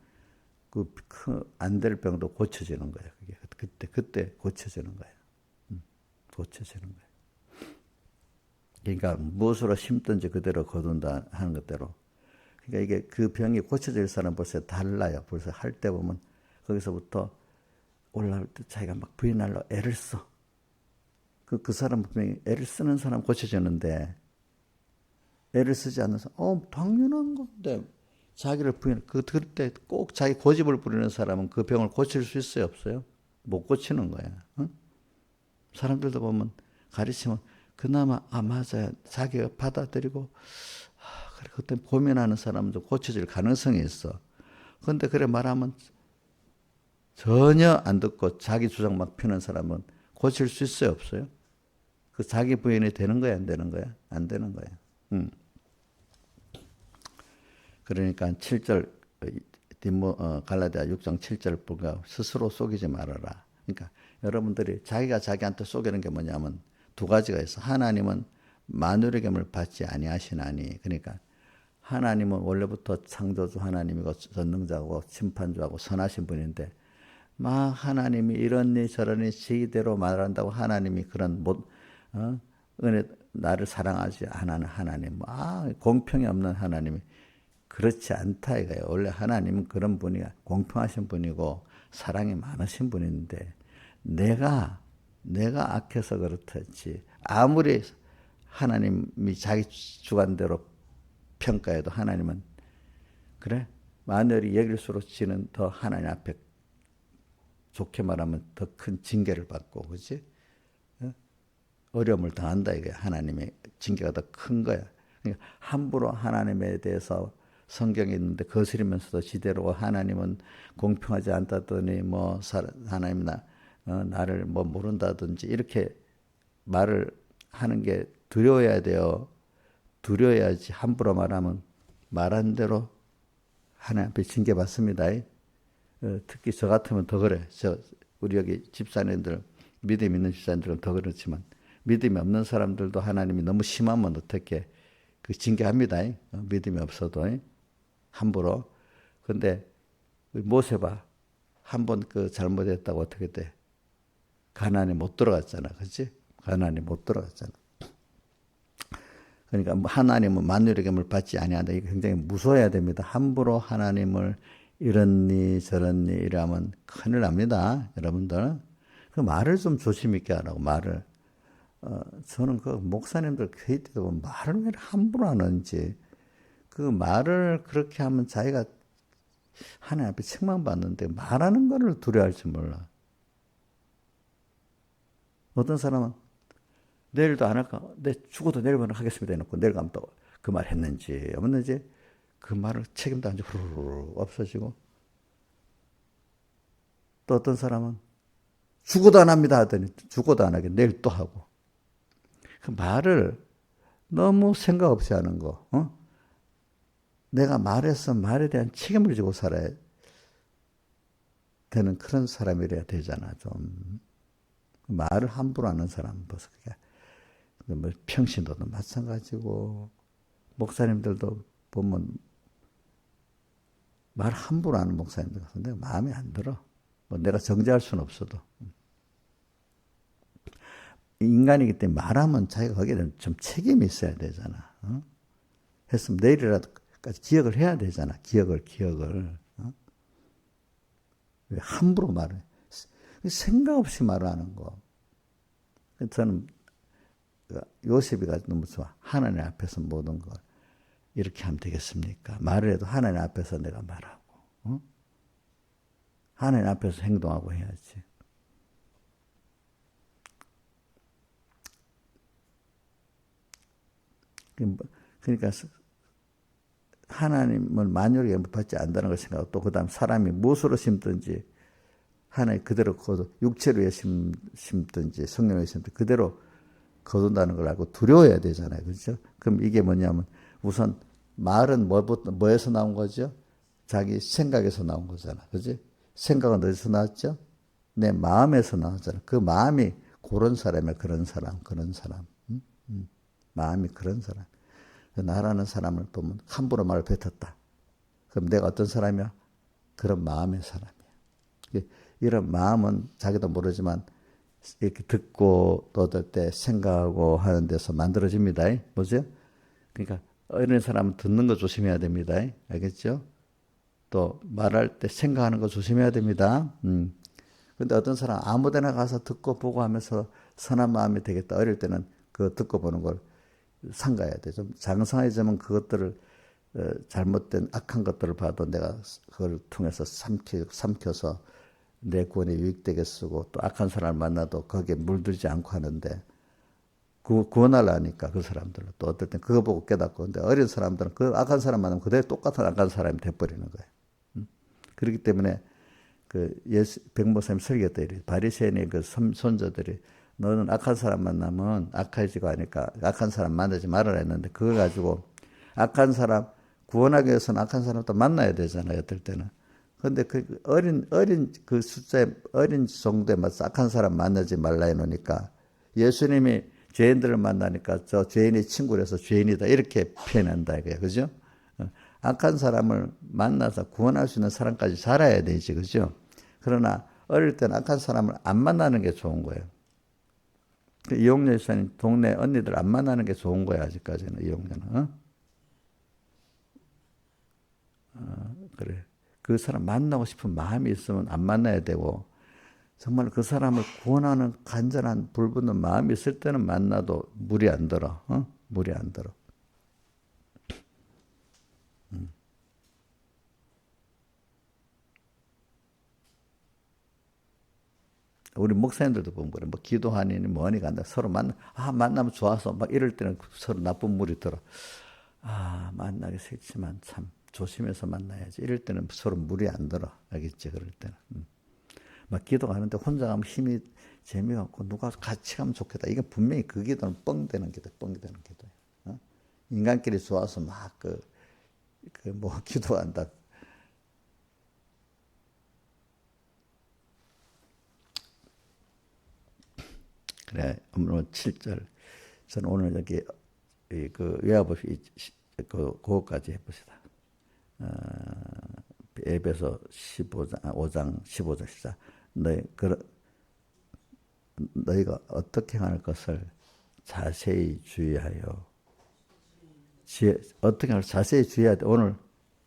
안 될 병도 고쳐지는 거예요. 그때 고쳐지는 거예요. 고쳐지는 거예요. 그러니까 무엇으로 심든지 그대로 거둔다 하는 것대로. 그러니까 이게 그 병이 고쳐질 사람 벌써 달라요. 벌써 할 때 보면 거기서부터 올라올 때 자기가 막 부인하려고 애를 써. 그 사람 분명히 애를 쓰는 사람 고쳐지는데 애를 쓰지 않는 사람, 당연한 건데 자기를 그때 꼭 자기 고집을 부리는 사람은 그 병을 고칠 수 있어요, 없어요? 못 고치는 거야. 응? 사람들도 보면 가르치면 그나마 맞아요. 자기가 받아들이고 그래 그때 고민하는 사람도 고쳐질 가능성이 있어. 그런데 그래 말하면 전혀 안 듣고 자기 주장 막 펴는 사람은 고칠 수 있어요, 없어요? 그 자기 부인이 되는 거야, 안 되는 거야? 안 되는 거야. 그러니까 7절 갈라디아 6장 7절 보니까 스스로 속이지 말아라. 그러니까 여러분들이 자기가 자기한테 속이는 게 뭐냐면 두 가지가 있어. 하나님은 만유의 계명을 받지 아니하시나니. 그러니까 하나님은 원래부터 창조주 하나님이고 전능자고 심판주하고 선하신 분인데 막 하나님이 이러니 저러니 지대로 말한다고 하나님이 그런 은혜 나를 사랑하지 않는 하나님, 공평이 없는 하나님이 그렇지 않다 이거예요. 원래 하나님은 그런 분이 공평하신 분이고 사랑이 많으신 분인데 내가 악해서 그렇듯이 아무리 하나님이 자기 주관대로 평가해도 하나님은 그래 마늘이 여길수록 지는 더 하나님 앞에 좋게 말하면 더 큰 징계를 받고 그렇지? 어려움을 당한다 이거야. 하나님의 징계가 더 큰 거야. 그러니까 함부로 하나님에 대해서 성경에 있는데 거스리면서도 지대로 하나님은 공평하지 않다더니 하나님 나를 모른다든지 이렇게 말을 하는 게 두려워야 돼요. 두려워야지 함부로 말하면 말한 대로 하나님 앞에 징계받습니다. 특히 저 같으면 더 그래. 우리 여기 집사님들 믿음 있는 집사님들은 더 그렇지만 믿음이 없는 사람들도 하나님이 너무 심하면 어떻게 징계합니다. 믿음이 없어도 함부로. 근데 모세 봐. 한 번 잘못했다고 어떻게 돼? 가나안에 못 들어갔잖아. 그렇지? 가나안에 못 들어갔잖아. 그러니까 하나님은 만유의 계명을 받지 아니한다. 이거 굉장히 무서워야 됩니다. 함부로 하나님을 이러니 저러니 이러면 큰일 납니다. 여러분들. 그 말을 좀 조심 있게 하라고 말을. 저는 그 목사님들 회의 때 보면 말을 왜 함부로 하는지 그 말을 그렇게 하면 자기가 하나님 앞에 책망받는데 말하는 거를 두려워할 줄 몰라. 어떤 사람은 내일도 안 할까? 내 죽어도 내일만 하겠습니다 해놓고 내일 가면 또 그 말 했는지 없는지 그 말을 책임도 안 지고 후루룩 없어지고 또 어떤 사람은 죽어도 안 합니다 하더니 죽어도 안 하게 내일 또 하고 그 말을 너무 생각 없이 하는 거. 내가 말해서 말에 대한 책임을 지고 살아야 되는 그런 사람이래야 되잖아. 좀 말을 함부로 하는 사람 벌써 그게 평신도도 마찬가지고 목사님들도 보면 말 함부로 하는 목사님들 같은데 마음에 안 들어. 내가 정죄할 수는 없어도. 인간이기 때문에 말하면 자기가 거기에 좀 책임이 있어야 되잖아. 했으면 내일이라도까지 기억을 해야 되잖아. 기억을. 왜 함부로 말해? 생각 없이 말하는 거. 저는 요셉이가 너무 좋아. 하나님 앞에서 모든 걸 이렇게 하면 되겠습니까? 말을 해도 하나님 앞에서 내가 말하고 하나님 앞에서 행동하고 해야지. 그러니까 하나님을 만유의 계명을 받지 않는다는 걸 생각하고 또 그다음 사람이 무엇으로 심든지 하나님 그대로 거두 육체로 심든지 성령으로 심든지 그대로 거둔다는 걸 알고 두려워야 되잖아요. 그렇죠? 그럼 이게 뭐냐면 우선 말은 뭐에서 나온 거죠? 자기 생각에서 나온 거잖아. 그렇지? 생각은 어디서 나왔죠? 내 마음에서 나왔잖아. 그 마음이 그런 사람이야. 그런 사람. 마음이 그런 사람. 나라는 사람을 보면 함부로 말을 뱉었다. 그럼 내가 어떤 사람이야? 그런 마음의 사람이에요. 이런 마음은 자기도 모르지만 이렇게 듣고 또 어떨 때 생각하고 하는 데서 만들어집니다. 뭐죠? 그러니까 이런 사람은 듣는 거 조심해야 됩니다. 알겠죠? 또 말할 때 생각하는 거 조심해야 됩니다. 근데 어떤 사람 아무 데나 가서 듣고 보고 하면서 선한 마음이 되겠다. 어릴 때는 그 듣고 보는 걸 삼가야 돼. 좀 장성해지면 그것들을 잘못된 악한 것들을 봐도 내가 그걸 통해서 삼켜서 내 구원에 유익되게 쓰고 또 악한 사람을 만나도 거기에 물들지 않고 하는데 구원하려니까 그 사람들은 또 어떨 땐 그거 보고 깨닫고 근데 어린 사람들은 그 악한 사람 만나면 그대로 똑같은 악한 사람이 돼버리는 거예요. 그렇기 때문에 그 백모사님 설교 때 바리새인의 그 손자들이 너는 악한 사람 만나면 악해지고 하니까 악한 사람 만나지 말아라 했는데 그걸 가지고 악한 사람 구원하기 위해서는 악한 사람도 만나야 되잖아요. 어떨 때는. 근데 그 어린 그 숫자에 어린 정도에 맞서 악한 사람 만나지 말라 해놓으니까 예수님이 죄인들을 만나니까 저 죄인의 친구라서 죄인이다 이렇게 표현한다 이거예요. 그죠? 악한 사람을 만나서 구원할 수 있는 사람까지 살아야 되지. 그죠? 그러나 어릴 때는 악한 사람을 안 만나는 게 좋은 거예요. 이용녀 여사님 동네 언니들 안 만나는 게 좋은 거야. 아직까지는 이용녀는. 그래. 그 사람 만나고 싶은 마음이 있으면 안 만나야 되고 정말 그 사람을 구원하는 간절한 불붙는 마음이 있을 때는 만나도 물이 안 들어. 물이 안 들어. 우리 목사님들도 보면 그래. 뭐 기도하니 뭐니 간다. 서로 만나면 좋아서 막 이럴 때는 서로 나쁜 물이 들어. 만나기 싫지만 참 조심해서 만나야지. 이럴 때는 서로 물이 안 들어. 알겠지? 그럴 때는. 막 기도 가는데 혼자 가면 힘이 재미가 없고 누가 같이 가면 좋겠다. 이게 분명히 그 기도는 뻥되는 기도야. 뻥되는 기도야. 인간끼리 좋아서 막 기도한다. 그래, 오늘 7절. 저는 오늘 여기 그 외화법이 그거까지 해봅시다. 에베소 5장 15절 시작. 너희가 어떻게 할 것을 자세히 주의하여. 어떻게 할 자세히 주의해야 돼. 오늘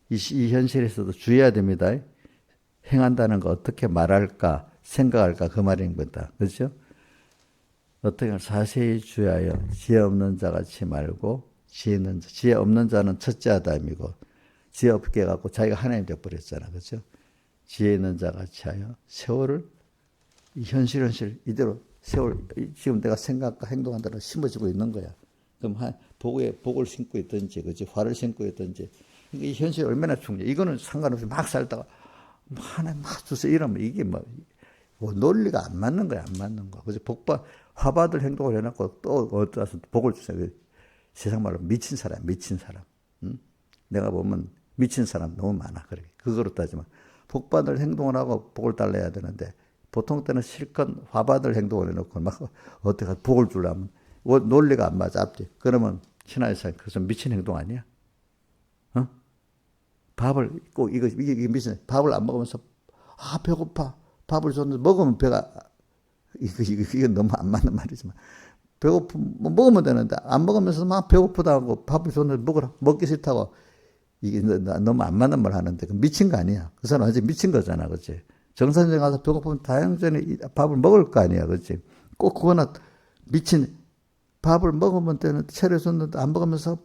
이 현실에서도 주의해야 됩니다. 행한다는 거 어떻게 말할까, 생각할까 그 말인 거다. 그렇죠? 어떻게 자세히 주의하여 지혜 없는 자 같이 말고 지혜 없는 자는 첫째 아담이고 지혜 없게 해갖고 자기가 하나님 되어버렸잖아. 그렇죠? 지혜 있는 자 같이 하여 세월을 이 현실 이대로 세월 지금 내가 생각과 행동한다는 심어지고 있는 거야. 그럼 복을 심고 있든지 그렇지 화를 심고 있든지 이 현실이 얼마나 중요해. 이거는 상관없이 막 살다가 하나님 막 주세요 이러면 이게 뭐 논리가 안 맞는 거야. 안 맞는 거. 그래서 화받을 행동을 해놓고 또 어디 가서 복을 주세요. 세상 말로 미친 사람. 응? 내가 보면 미친 사람 너무 많아. 그래. 그거로 따지면 복받을 행동을 하고 복을 달래야 되는데 보통 때는 실컷 화받을 행동을 해놓고 막 어떻게 복을 주려면 논리가 안 맞아. 앞뒤. 그러면 신하에서 그래서 미친 행동 아니야? 밥을 꼭 이게 미친 밥을 안 먹으면서 배고파. 밥을 줬는데 먹으면 배가 이건 너무 안 맞는 말이지만 먹으면 되는데 안 먹으면서 막 배고프다고 밥을 줬는데 먹기 싫다고 이게 너무 안 맞는 말 하는데 그 미친 거 아니야. 그 사람 완전 미친 거잖아. 그렇지? 정선생 가서 배고프면 다양전에 밥을 먹을 거 아니야. 그렇지? 꼭 그거나 미친 밥을 먹으면 되는데 차려줬는데 안 먹으면서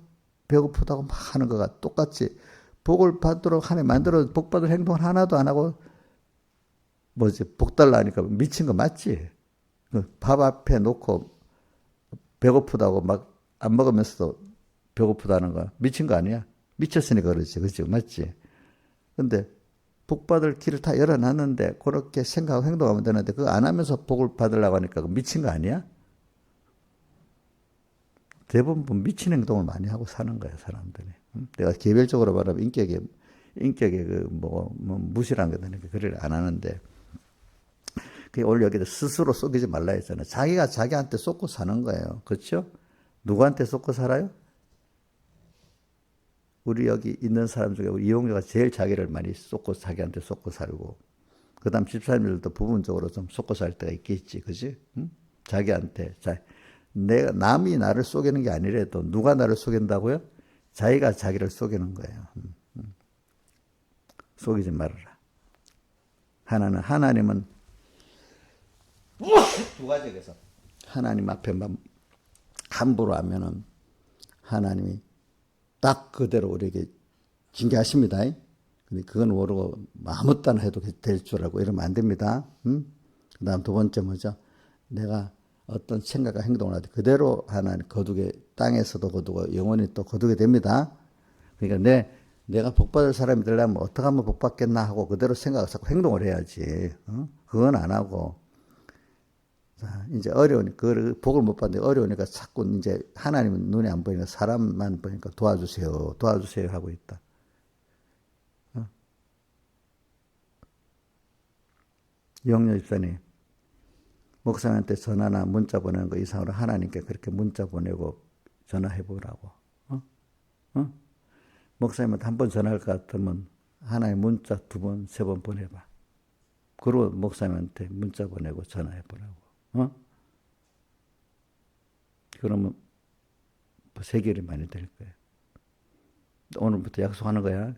배고프다고 막 하는 거가 똑같이 복을 받도록 하나님 만들어 복 받을 행동을 하나도 안 하고 복 달라니까 미친 거 맞지? 밥 앞에 놓고 배고프다고 막 안 먹으면서도 배고프다는 거 미친 거 아니야? 미쳤으니까 그렇지. 그렇지? 맞지? 근데 복 받을 길을 다 열어놨는데 그렇게 생각하고 행동하면 되는데 그거 안 하면서 복을 받으려고 하니까 미친 거 아니야? 대부분 미친 행동을 많이 하고 사는 거야, 사람들이. 내가 개별적으로 말하면 인격에 무시란 거 되니까 그걸 안 하는데 오늘 여기다 스스로 속이지 말라 했잖아요. 자기가 자기한테 쏟고 사는 거예요. 그렇죠? 누구한테 쏟고 살아요? 우리 여기 있는 사람 중에 우리 이용료가 제일 자기를 많이 쏟고 자기한테 쏟고 살고, 그다음 집사님들도 부분적으로 좀 쏟고 살 때가 있겠지, 그지? 응? 자기한테 내가 남이 나를 속이는 게 아니래도 누가 나를 속인다고요? 자기가 자기를 속이는 거예요. 속이지 말아라. 하나님은 두 가지에서 하나님 앞에만 함부로 하면은 하나님이 딱 그대로 우리에게 징계하십니다. 근데 그건 모르고 아무 때나 해도 될 줄 알고 이러면 안 됩니다. 그다음 두 번째 뭐죠? 내가 어떤 생각과 행동을 하되 그대로 하나님 거두게, 땅에서도 거두고 영원히 또 거두게 됩니다. 그러니까 내가 복받을 사람이 되려면 어떻게 하면 복받겠나 하고 그대로 생각하고 행동을 해야지. 그건 안 하고. 자, 이제 그 복을 못 받는데 어려우니까 자꾸 이제 하나님은 눈에 안 보이니까 사람만 보니까 도와주세요, 도와주세요 하고 있다. 영녀 집사님, 목사님한테 전화나 문자 보내는 거 이상으로 하나님께 그렇게 문자 보내고 전화해 보라고. 목사님한테 한 번 전화할 것 같으면 하나님 문자 2번, 3번 보내봐. 그리고 목사님한테 문자 보내고 전화해 보라고. 그러면 세결이 많이 될 거예요. 오늘부터 약속하는 거야.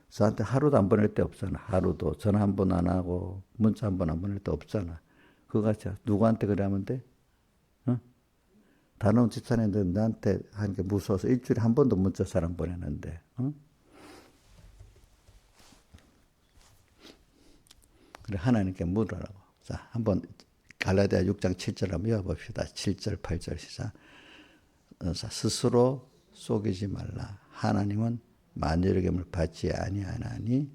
저한테 하루도 안 보낼 때 없잖아. 하루도 전화 한 번 안 하고 문자 한 번 안 보낼 때 없잖아. 그거 같이 누구한테 그래 하면 돼? 다른 집사님들 나한테 하는 게 무서워서 일주일에 한 번도 문자 잘 안 보내는데. 그래 하나님께 물으라고. 자, 한번 갈라디아 6장 7절 한번 읽어봅시다. 7절 8절 시작. 스스로 속이지 말라. 하나님은 만유의 gem을 받지 아니하나니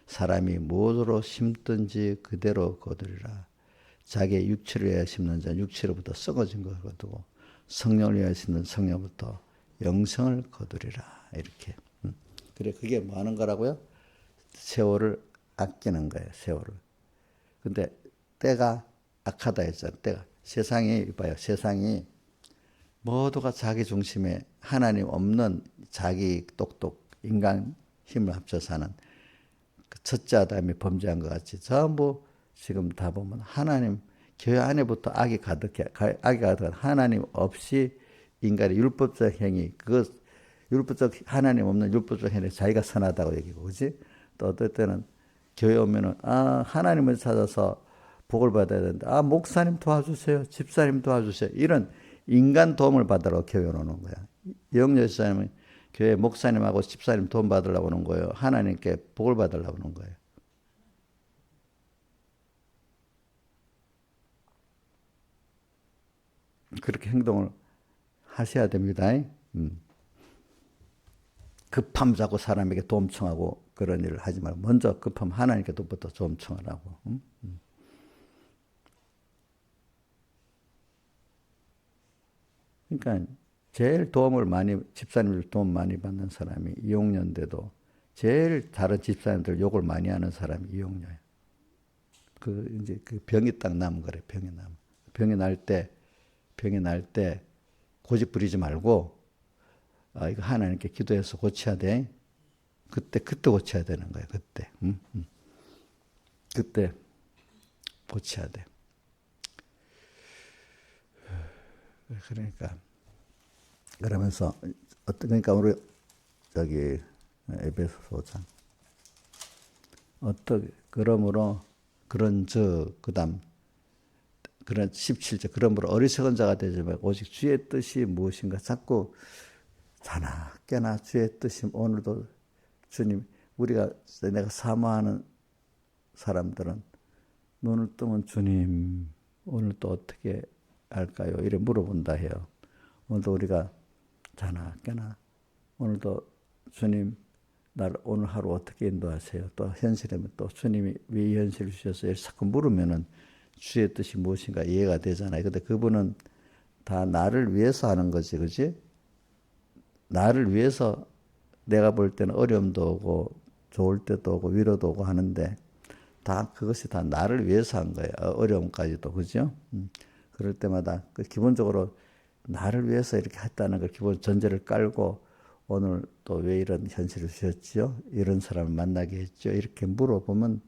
사람이 무엇으로 심든지 그대로 거두리라. 자기의 육체를 위하여 심는 자는 육체로부터 썩어진 것을 거두고 성령을 위하여 심는 성령부터 영생을 거두리라. 이렇게. 그래 그게 뭐 하는 거라고요? 세월을 아끼는 거예요. 세월을. 근데 때가 악하다 했잖아요. 때가. 세상이 봐요. 세상이 모두가 자기 중심에 하나님 없는 자기 똑똑 인간 힘을 합쳐서 하는 그 첫째 아담이 범죄한 것 같이 전부 지금 다 보면 하나님 교회 안에부터 악이 가득한 하나님 없이 인간의 율법적 행위, 그것 율법적 하나님 없는 율법적 행위 자기가 선하다고 얘기고, 그렇지? 또 어떨 때는 교회 오면은 하나님을 찾아서 복을 받아야 되는데 목사님 도와주세요, 집사님 도와주세요, 이런 인간 도움을 받으러 교회 오는 거야. 영녀 집사님은 교회 목사님하고 집사님 도움 받으려고 오는 거예요. 하나님께 복을 받으려고 오는 거예요. 그렇게 행동을 하셔야 됩니다. 급함 자고 사람에게 도움 청하고 그런 일을 하지 말고 먼저 급함 하나님께 도부터 도움 청하라고. 그러니까 제일 도움을 많이 집사님들 도움 많이 받는 사람이 이용녀인데도 제일 다른 집사님들 욕을 많이 하는 사람이 이용녀예요. 그 이제 그 병이 딱 남은 거래. 병이 날 때 고집 부리지 말고 이거 하나님께 기도해서 고쳐야 돼. 그때 고쳐야 되는 거예요. 그때 고쳐야 돼. 그러면서 그러니까 우리 저기 에베소서 5장 그러므로 그다음 그런 17절 그러므로 어리석은 자가 되지 말고 오직 주의 뜻이 무엇인가 자꾸 자나 깨나 주의 뜻이 오늘도 주님 내가 사모하는 사람들은 눈을 뜨면 주님 오늘 또 어떻게 할까요? 이래 물어본다 해요. 오늘도 우리가 자나 깨나 오늘도 주님 나를 오늘 하루 어떻게 인도하세요? 또 현실이면 또 주님이 왜 이 현실을 주셨어요? 자꾸 물으면은 주의 뜻이 무엇인가 이해가 되잖아요. 근데 그분은 다 나를 위해서 하는 거지, 그지? 나를 위해서 내가 볼 때는 어려움도 오고 좋을 때도 오고 위로도 오고 하는데 그것이 다 나를 위해서 한 거예요. 어려움까지도, 그죠? 그럴 때마다 기본적으로 나를 위해서 이렇게 했다는 걸 기본 전제를 깔고 오늘 또 왜 이런 현실을 주셨지요? 이런 사람을 만나게 했죠? 이렇게 물어보면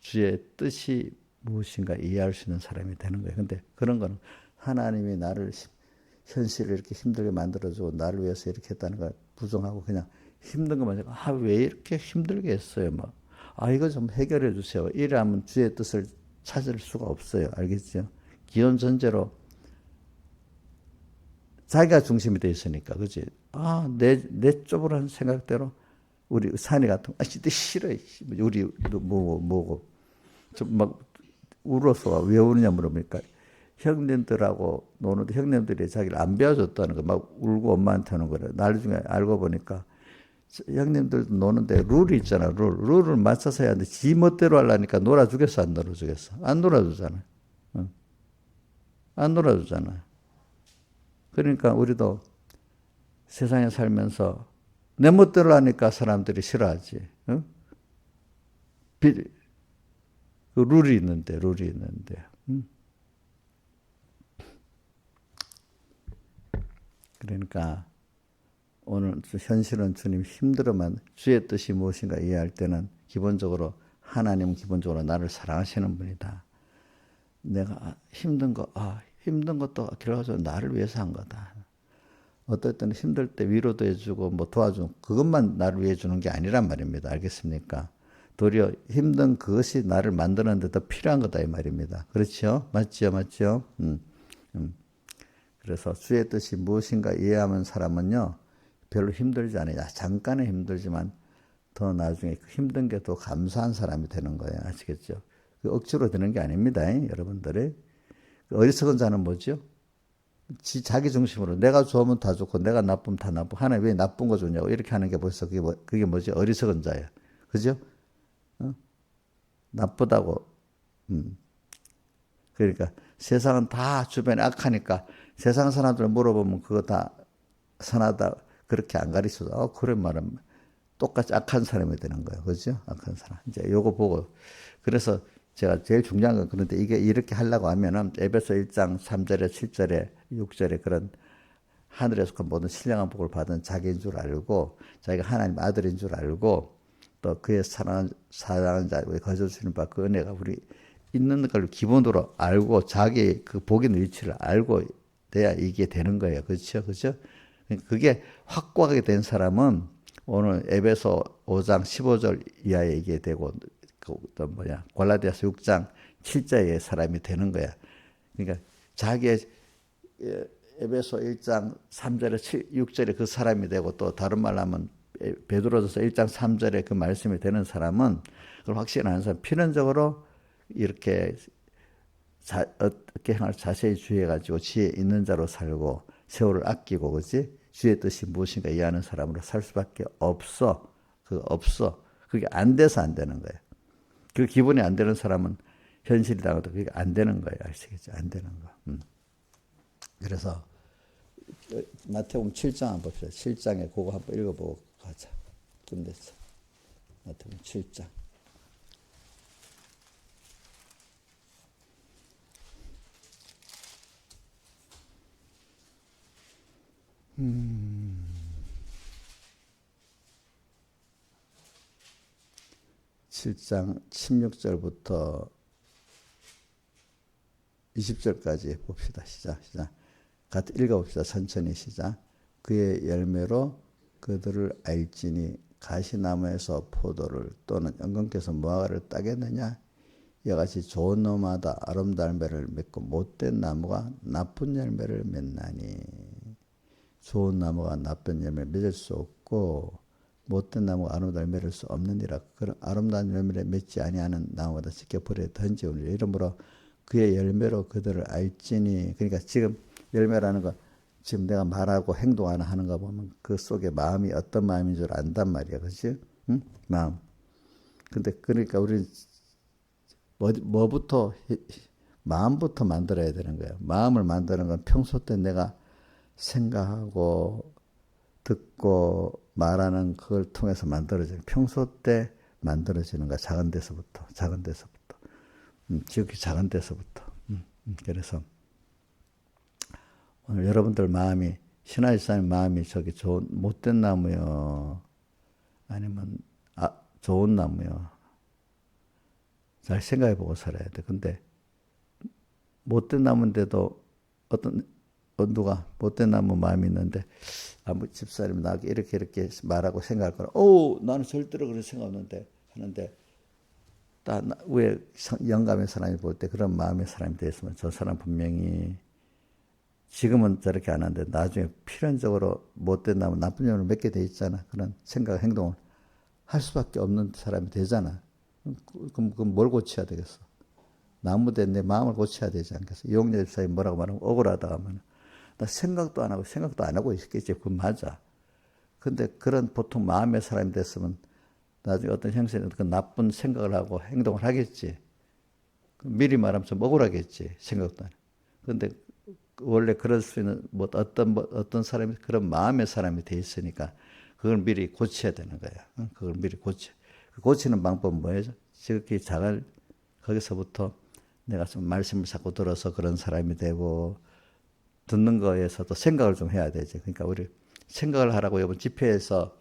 주의 뜻이 무엇인가 이해할 수 있는 사람이 되는 거예요. 근데 그런 거는 하나님이 나를 현실을 이렇게 힘들게 만들어주고 나를 위해서 이렇게 했다는 걸 부정하고 그냥 힘든 것만 생각, 왜 이렇게 힘들게 했어요? 막, 이거 좀 해결해 주세요. 이러면 주의 뜻을 찾을 수가 없어요. 알겠죠? 기존 전제로 자기가 중심이 돼 있으니까, 그지? 내 쪼부란 생각대로 우리 산이 같은 거, 진짜 싫어. 우리 뭐고 좀 막 울어서 왜 우느냐 물어보니까 형님들하고 노는데 형님들이 자기를 안 배워줬다는 거 막 울고 엄마한테 하는 거래. 나중에 알고 보니까 형님들도 노는데 룰이 있잖아. 룰을 맞춰서 해야 하는데 지 멋대로 하려니까 놀아주겠어 안 놀아주겠어? 안 놀아주잖아. 응. 안 놀아주잖아. 그러니까 우리도 세상에 살면서 내 멋대로 하니까 사람들이 싫어하지. 응? 그 룰이 있는데. 응? 그러니까 오늘 현실은 주님 힘들어만 주의 뜻이 무엇인가 이해할 때는 기본적으로 하나님은 기본적으로 나를 사랑하시는 분이다. 내가 힘든 것도 결과적으로 나를 위해서 한 거다. 어떨 때는 힘들 때 위로도 해주고 뭐 도와주고 그것만 나를 위해 주는 게 아니란 말입니다. 알겠습니까? 도리어 힘든 그것이 나를 만드는 데 더 필요한 거다 이 말입니다. 그렇죠? 맞죠? 그래서 주의 뜻이 무엇인가 이해하는 사람은요 별로 힘들지 않아요. 잠깐은 힘들지만 더 나중에 그 힘든 게 더 감사한 사람이 되는 거예요. 아시겠죠? 그 억지로 되는 게 아닙니다. 여러분들이. 어리석은 자는 뭐죠? 자기 중심으로 내가 좋으면 다 좋고 내가 나쁘면 다 나쁘고 하나님 왜 나쁜 거 좋냐고 이렇게 하는 게 벌써 그게 뭐지? 어리석은 자예요. 그죠? 나쁘다고. 그러니까 세상은 다 주변에 악하니까 세상 사람들 물어보면 그거 다 선하다 그렇게 안 가르쳐서 그런 말은 똑같이 악한 사람이 되는 거예요. 그죠? 악한 사람. 이제 요거 보고 그래서 제가 제일 중요한 건 그런데 이게 이렇게 하려고 하면은 에베소 1장 3절에 7절에 6절에 그런 하늘에서 그 모든 신령한 복을 받은 자기인 줄 알고 자기가 하나님 아들인 줄 알고 또 그의 사랑하는 자 거저 주시는 바 그 은혜가 우리 있는 걸 기본으로 알고 자기 그 복 있는 위치를 알고 돼야 이게 되는 거예요. 그렇죠? 그렇죠? 그게 확고하게 된 사람은 오늘 에베소 5장 15절 이하에 이게 되고 또 골라디아서 6장 7절의 사람이 되는 거야. 그러니까 자기의 에베소 1장 3절에 6절에 그 사람이 되고 또 다른 말로 하면 베드로전서 1장 3절에 그 말씀이 되는 사람은 그걸 확신하는 사람 필연적으로 이렇게 어떻게 행할 자세히 주의해가지고 지혜 있는 자로 살고 세월을 아끼고 그지 주의 뜻이 무엇인가 이해하는 사람으로 살 수밖에 없어. 그게 안 돼서 안 되는 거예요. 그 기분이 안 되는 사람은 현실이 당해도 그게 안 되는 거예요. 아시겠죠? 안 되는 거. 그래서 마태복음 7장 한번 봅시다. 7장에 그거 한번 읽어보고 가자. 끝냈어. 마태복음 7장. 음. 7장 16절부터 20절까지 봅시다. 시작. 같이 읽어봅시다. 천천히 시작. 그의 열매로 그들을 알지니 가시나무에서 포도를 또는 연근께서 무화과를 따겠느냐? 이와 같이 좋은 나무마다 아름다운 열매를 맺고 못된 나무가 나쁜 열매를 맺나니 좋은 나무가 나쁜 열매를 맺을 수 없고 못된 나무가 아름다운 열매를 맺을 수 없느니라. 그런 아름다운 열매를 맺지 아니하는 나무보다 쉽게 불에 던지오리라. 이러므로 그의 열매로 그들을 알지니 그러니까 지금 열매라는 건 지금 내가 말하고 행동하는 거 보면 그 속에 마음이 어떤 마음인 줄 안단 말이야. 그렇지? 응? 마음. 근데 그러니까 우리 뭐부터 마음부터 만들어야 되는 거예요. 마음을 만드는 건 평소 때 내가 생각하고 듣고 말하는 그걸 통해서 만들어지는 평소 때 만들어지는 거야. 작은 데서부터 지극히 작은 데서부터. 그래서 오늘 여러분들 마음이 신하의 사람의 마음이 저기 좋은 못된 나무요, 아니면 좋은 나무요. 잘 생각해보고 살아야 돼. 근데 못된 나무인데도 누가 못된 나무 마음이 있는데 아무 집사람이 나에게 이렇게 말하고 생각할 거라. 나는 절대로 그런 생각 없는데 하는데 딱 위에 영감의 사람이 볼 때 그런 마음의 사람이 됐으면 저 사람 분명히 지금은 저렇게 안 하는데 나중에 필연적으로 못된 나무 나쁜 영을 맺게 돼 있잖아. 그런 생각 행동을 할 수밖에 없는 사람이 되잖아. 그럼 뭘 고쳐야 되겠어? 나무된 내 마음을 고쳐야 되지 않겠어? 이용렬 집사님 뭐라고 말하면 억울하다 하면 나 생각도 안 하고 있겠지. 그건 맞아. 근데 그런 보통 마음의 사람이 됐으면 나중에 어떤 형세는 그 나쁜 생각을 하고 행동을 하겠지. 미리 말하면 좀 억울하겠지. 생각도 안 해. 근데 원래 그럴 수 있는 어떤 사람이 그런 마음의 사람이 돼 있으니까 그걸 미리 고쳐야 되는 거야. 그걸 미리 고치는 방법은 뭐예요? 지극히 작은 거기서부터 내가 좀 말씀을 자꾸 들어서 그런 사람이 되고 듣는 거에서도 생각을 좀 해야 되지. 그러니까 우리 생각을 하라고 이번 집회에서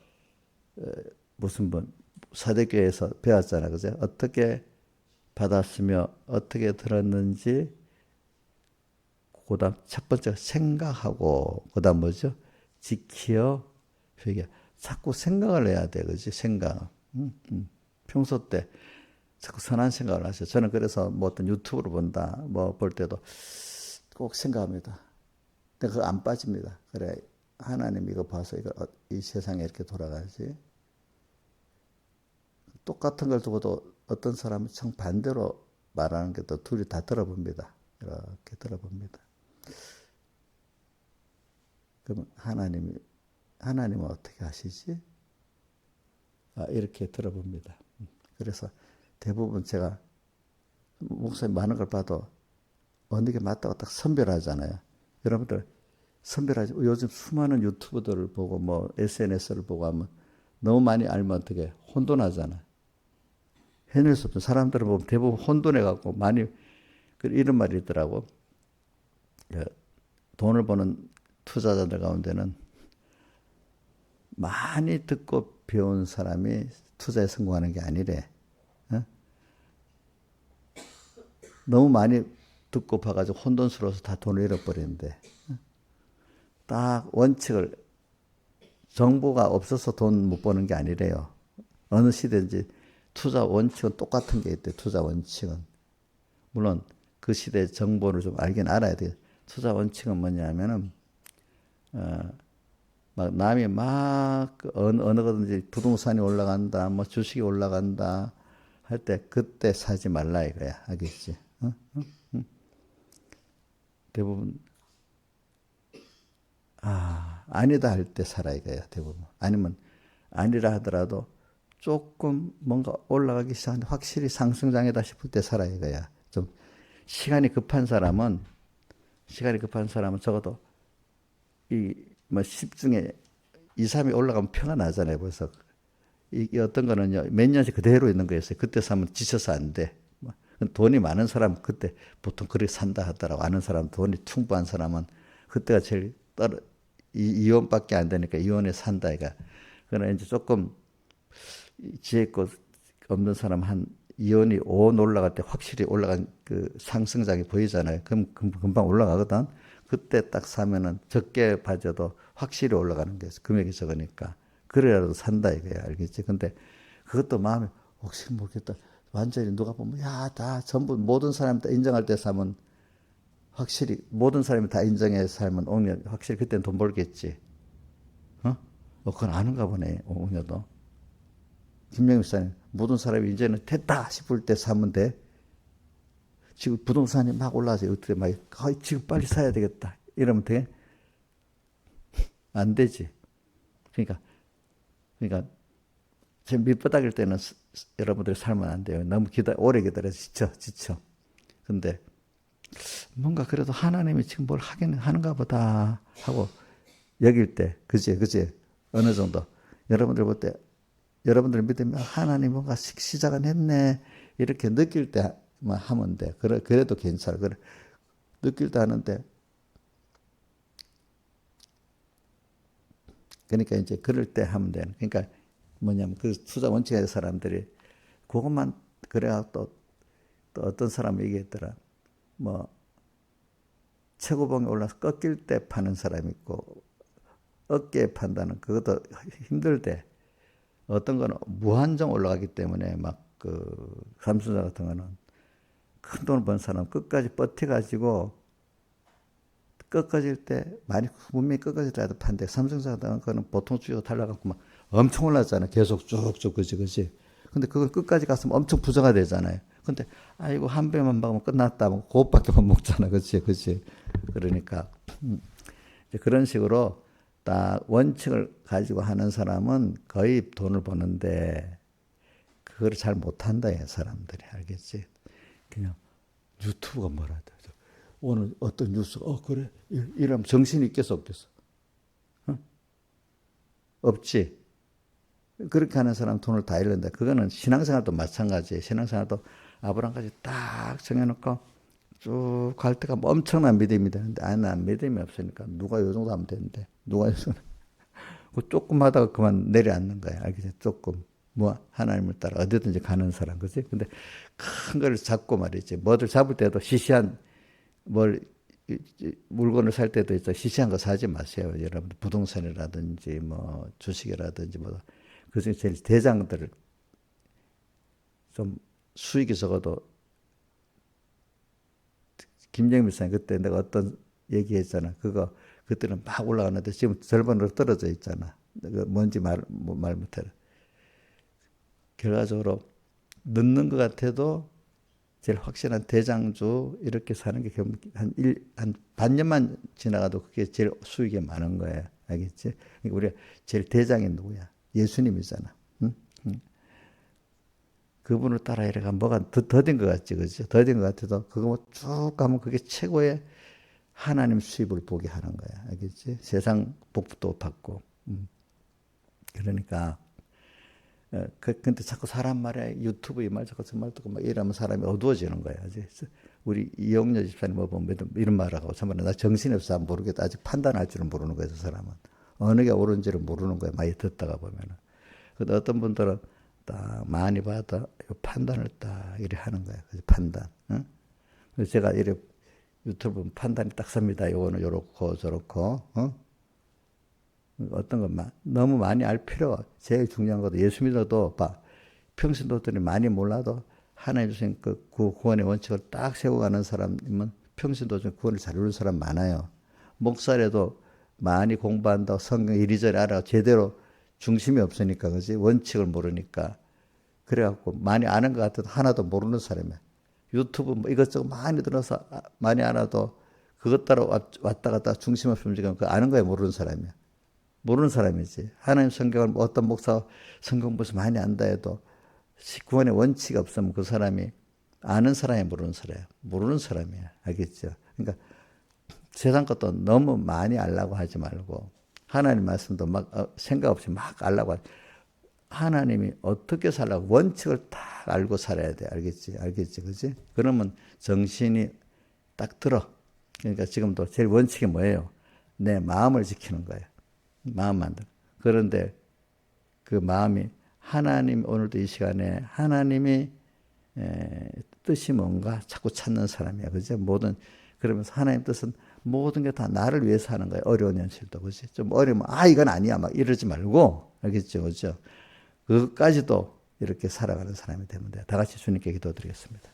무슨 사대교회에서 배웠잖아, 그죠? 어떻게 받았으며 어떻게 들었는지 그다음 첫 번째 생각하고 그다음 뭐죠? 지키어 회개. 자꾸 생각을 해야 돼, 그지? 생각. 평소 때 자꾸 선한 생각을 하세요. 저는 그래서 뭐 어떤 유튜브를 본다, 뭐 볼 때도 꼭 생각합니다. 근데 그거 안 빠집니다. 그래, 하나님 이거 봐서 이 세상에 이렇게 돌아가지. 똑같은 걸 두고도 어떤 사람은 정반대로 말하는 게 또 둘이 다 들어봅니다. 이렇게 들어봅니다. 그러면 하나님은 어떻게 하시지? 이렇게 들어봅니다. 그래서 대부분 제가 목사님 많은 걸 봐도 어느 게 맞다고 딱 선별하잖아요. 여러분들 선별하지. 요즘 수많은 유튜브들을 보고 뭐 SNS를 보고 하면 너무 많이 알면 어떻게 혼돈하잖아. 해낼 수 없죠. 사람들을 보면 대부분 혼돈해갖고 많이 이런 말이 있더라고. 돈을 버는 투자자들 가운데는 많이 듣고 배운 사람이 투자에 성공하는 게 아니래. 어? 너무 많이 듣고 봐가지고 혼돈스러워서 다 돈을 잃어버리는데 딱 원칙을 정보가 없어서 돈 못 버는 게 아니래요. 어느 시대인지 투자 원칙은 똑같은 게 있대. 투자 원칙은. 물론 그 시대의 정보를 좀 알긴 알아야 돼요. 투자 원칙은 뭐냐면은 막 남이 막 어느 거든지 부동산이 올라간다, 뭐 주식이 올라간다 할 때 그때 사지 말라 이거야. 알겠지? 어? 대부분 아니다 할 때 사라 이거야. 대부분. 아니면 아니라 하더라도 조금 뭔가 올라가기 시작하는데 확실히 상승장애다 싶을 때 사라 이거야. 좀 시간이 급한 사람은 적어도 뭐 10 중에 2, 3이 올라가면 표가 나잖아요. 벌써. 이 어떤 거는요, 몇 년씩 그대로 있는 거였어요. 그때 사면 지쳐서 안 돼. 돈이 많은 사람 그때 보통 그렇게 산다 하더라고. 아는 사람, 돈이 풍부한 사람은 그때가 제일 이혼밖에 안 되니까 이혼에 산다 이가. 그러나 이제 조금 지혜껏 없는 사람 한 이혼이 5원 올라갈 때 확실히 올라간 그 상승장이 보이잖아요. 그럼 금방 올라가거든. 그때 딱 사면은 적게 봐줘도 확실히 올라가는 게 금액이 적으니까 그래라도 산다 이거야. 알겠지? 근데 그것도 마음에 혹시 모르겠다. 완전히 누가 보면 다 전부 모든 사람 다 인정할 때 사면 확실히 모든 사람이 다 인정해 살면 옥녀 확실히 그때는 돈 벌겠지. 그건 아는가 보네. 옥녀도. 김명희 목사님 모든 사람이 이제는 됐다 싶을 때 사면 돼. 지금 부동산이 막 올라서 어떻게 막 지금 빨리 사야 되겠다 이러면 돼? 안 되지. 그러니까 제 밑바닥일 때는 여러분들이 살면 안 돼요. 너무 오래 기다려서 지쳐. 근데 뭔가 그래도 하나님이 지금 뭘 하긴 하는가 보다 하고 여길 때, 그지? 어느 정도. 여러분들 볼 때, 여러분들 믿으면 하나님 뭔가 시작은 했네. 이렇게 느낄 때만 하면 돼. 그래도 괜찮아. 느낄 때 하는데, 그러니까 이제 그럴 때 하면 되는. 그러니까 뭐냐면 그 투자 원칙에 대한 사람들이 그것만 그래야 또 어떤 사람이 얘기했더라. 뭐 최고봉에 올라서 꺾일 때 파는 사람이 있고 어깨에 판다는 그것도 힘들대. 어떤 거는 무한정 올라가기 때문에 막 그 삼성전자 같은 거는 큰 돈을 번 사람 끝까지 버텨가지고 꺾어질 때 많이 분명히 꺾어질 때라도 판대. 삼성전자 같은 거는 보통 주가 달라갖고 막 엄청 올랐잖아. 계속 쭉쭉 그지. 근데 그걸 끝까지 갔으면 엄청 부자가 되잖아요. 근데 아이고 한 배만 먹으면 끝났다. 뭐 그것밖에 못 먹잖아. 그치. 그러니까 이제 그런 식으로 딱 원칙을 가지고 하는 사람은 거의 돈을 버는데 그걸 잘 못한다, 이 사람들이. 알겠지? 그냥 유튜브가 뭐라 돼. 오늘 어떤 뉴스가 그래 이러면 정신이 있겠어 없겠어? 어? 없지. 그렇게 하는 사람 돈을 다 잃는다. 그거는 신앙생활도 마찬가지예요. 신앙생활도 아브라함까지 딱 정해놓고 쭉 갈 때가 뭐 엄청난 믿음이 되는데 난 믿음이 없으니까 누가 요 정도 하면 되는데 누가 요 정도 그 조금 하다가 그만 내려앉는 거야. 알겠지? 조금 뭐 하나님을 따라 어디든지 가는 사람 그지? 근데 큰 걸 잡고 말이지. 뭐를 잡을 때도 시시한 뭘 물건을 살 때도 있어. 시시한 거 사지 마세요. 여러분 부동산이라든지 뭐 주식이라든지 뭐 그중에 제일 대장들을 좀 수익이 적어도 김정민 사님 그때 내가 어떤 얘기했잖아. 그때는 막 올라가는데 지금 절반으로 떨어져 있잖아. 뭔지 말 못해라. 결과적으로 늦는 것 같아도 제일 확실한 대장주 이렇게 사는 게 한 반년만 지나가도 그게 제일 수익이 많은 거예요. 알겠지? 그러니까 우리가 제일 대장이 누구야? 예수님이잖아. 응? 그분을 따라 이래가 뭐가 더딘 것 같지, 그지? 더딘 것 같아도 그거 쭉 가면 그게 최고의 하나님 수입을 보게 하는 거야. 알겠지? 세상 복도 받고. 그러니까 근데 자꾸 사람 말에 유튜브 이 말 자꾸 저 말 듣고 막 이러면 사람이 어두워지는 거야. 우리 이영녀 집사님 뭐 보면 이런 말하고 참말로 나 정신이 없어 모르겠다. 아직 판단할 줄은 모르는 거야. 저 사람은 어느 게 옳은지를 모르는 거야. 많이 듣다가 보면은. 근데 어떤 분들은 딱 많이 받아 판단을 딱 이렇게 하는 거야. 그래서 판단. 응? 그래서 제가 이렇게 유튜브 판단이 딱 섭니다. 요거는 요렇고 저렇고. 어떤 것만 너무 많이 알 필요가 제일 중요한 것도 예수 믿어도 평신도들이 많이 몰라도 하나님 주신 그 구원의 원칙을 딱 세우고 가는 사람이면 평신도 중 구원을 잘 이루는 사람 많아요. 목사라도 많이 공부한다고 성경 이리저리 알아 제대로 중심이 없으니까 그지 원칙을 모르니까 그래갖고 많이 아는 것 같아도 하나도 모르는 사람이야. 유튜브 뭐 이것저것 많이 들어서 많이 알아도 그것 따라 왔다 갔다 중심 없이 움직이면 그 아는 거에 모르는 사람이야. 모르는 사람이지. 하나님 성경을 어떤 목사 성경 벌써 많이 안다 해도 구원의 원칙이 없으면 그 사람이 아는 사람이 모르는 사람이야. 모르는 사람이야. 알겠죠? 그러니까 세상 것도 너무 많이 알라고 하지 말고 하나님 말씀도 막 생각 없이 막 알라고 하지. 하나님이 어떻게 살라고 원칙을 딱 알고 살아야 돼. 알겠지? 그지? 그러면 정신이 딱 들어. 그러니까 지금도 제일 원칙이 뭐예요? 내 마음을 지키는 거예요. 마음 만들. 그런데 그 마음이 하나님 오늘도 이 시간에 하나님이 뜻이 뭔가 자꾸 찾는 사람이야. 그죠? 그러면서 하나님 뜻은 모든 게 다 나를 위해서 하는 거야. 어려운 현실도. 그지? 좀 어려우면 이건 아니야. 막 이러지 말고. 알겠죠? 그죠? 그것까지도 이렇게 살아가는 사람이 되면 돼. 다 같이 주님께 기도드리겠습니다.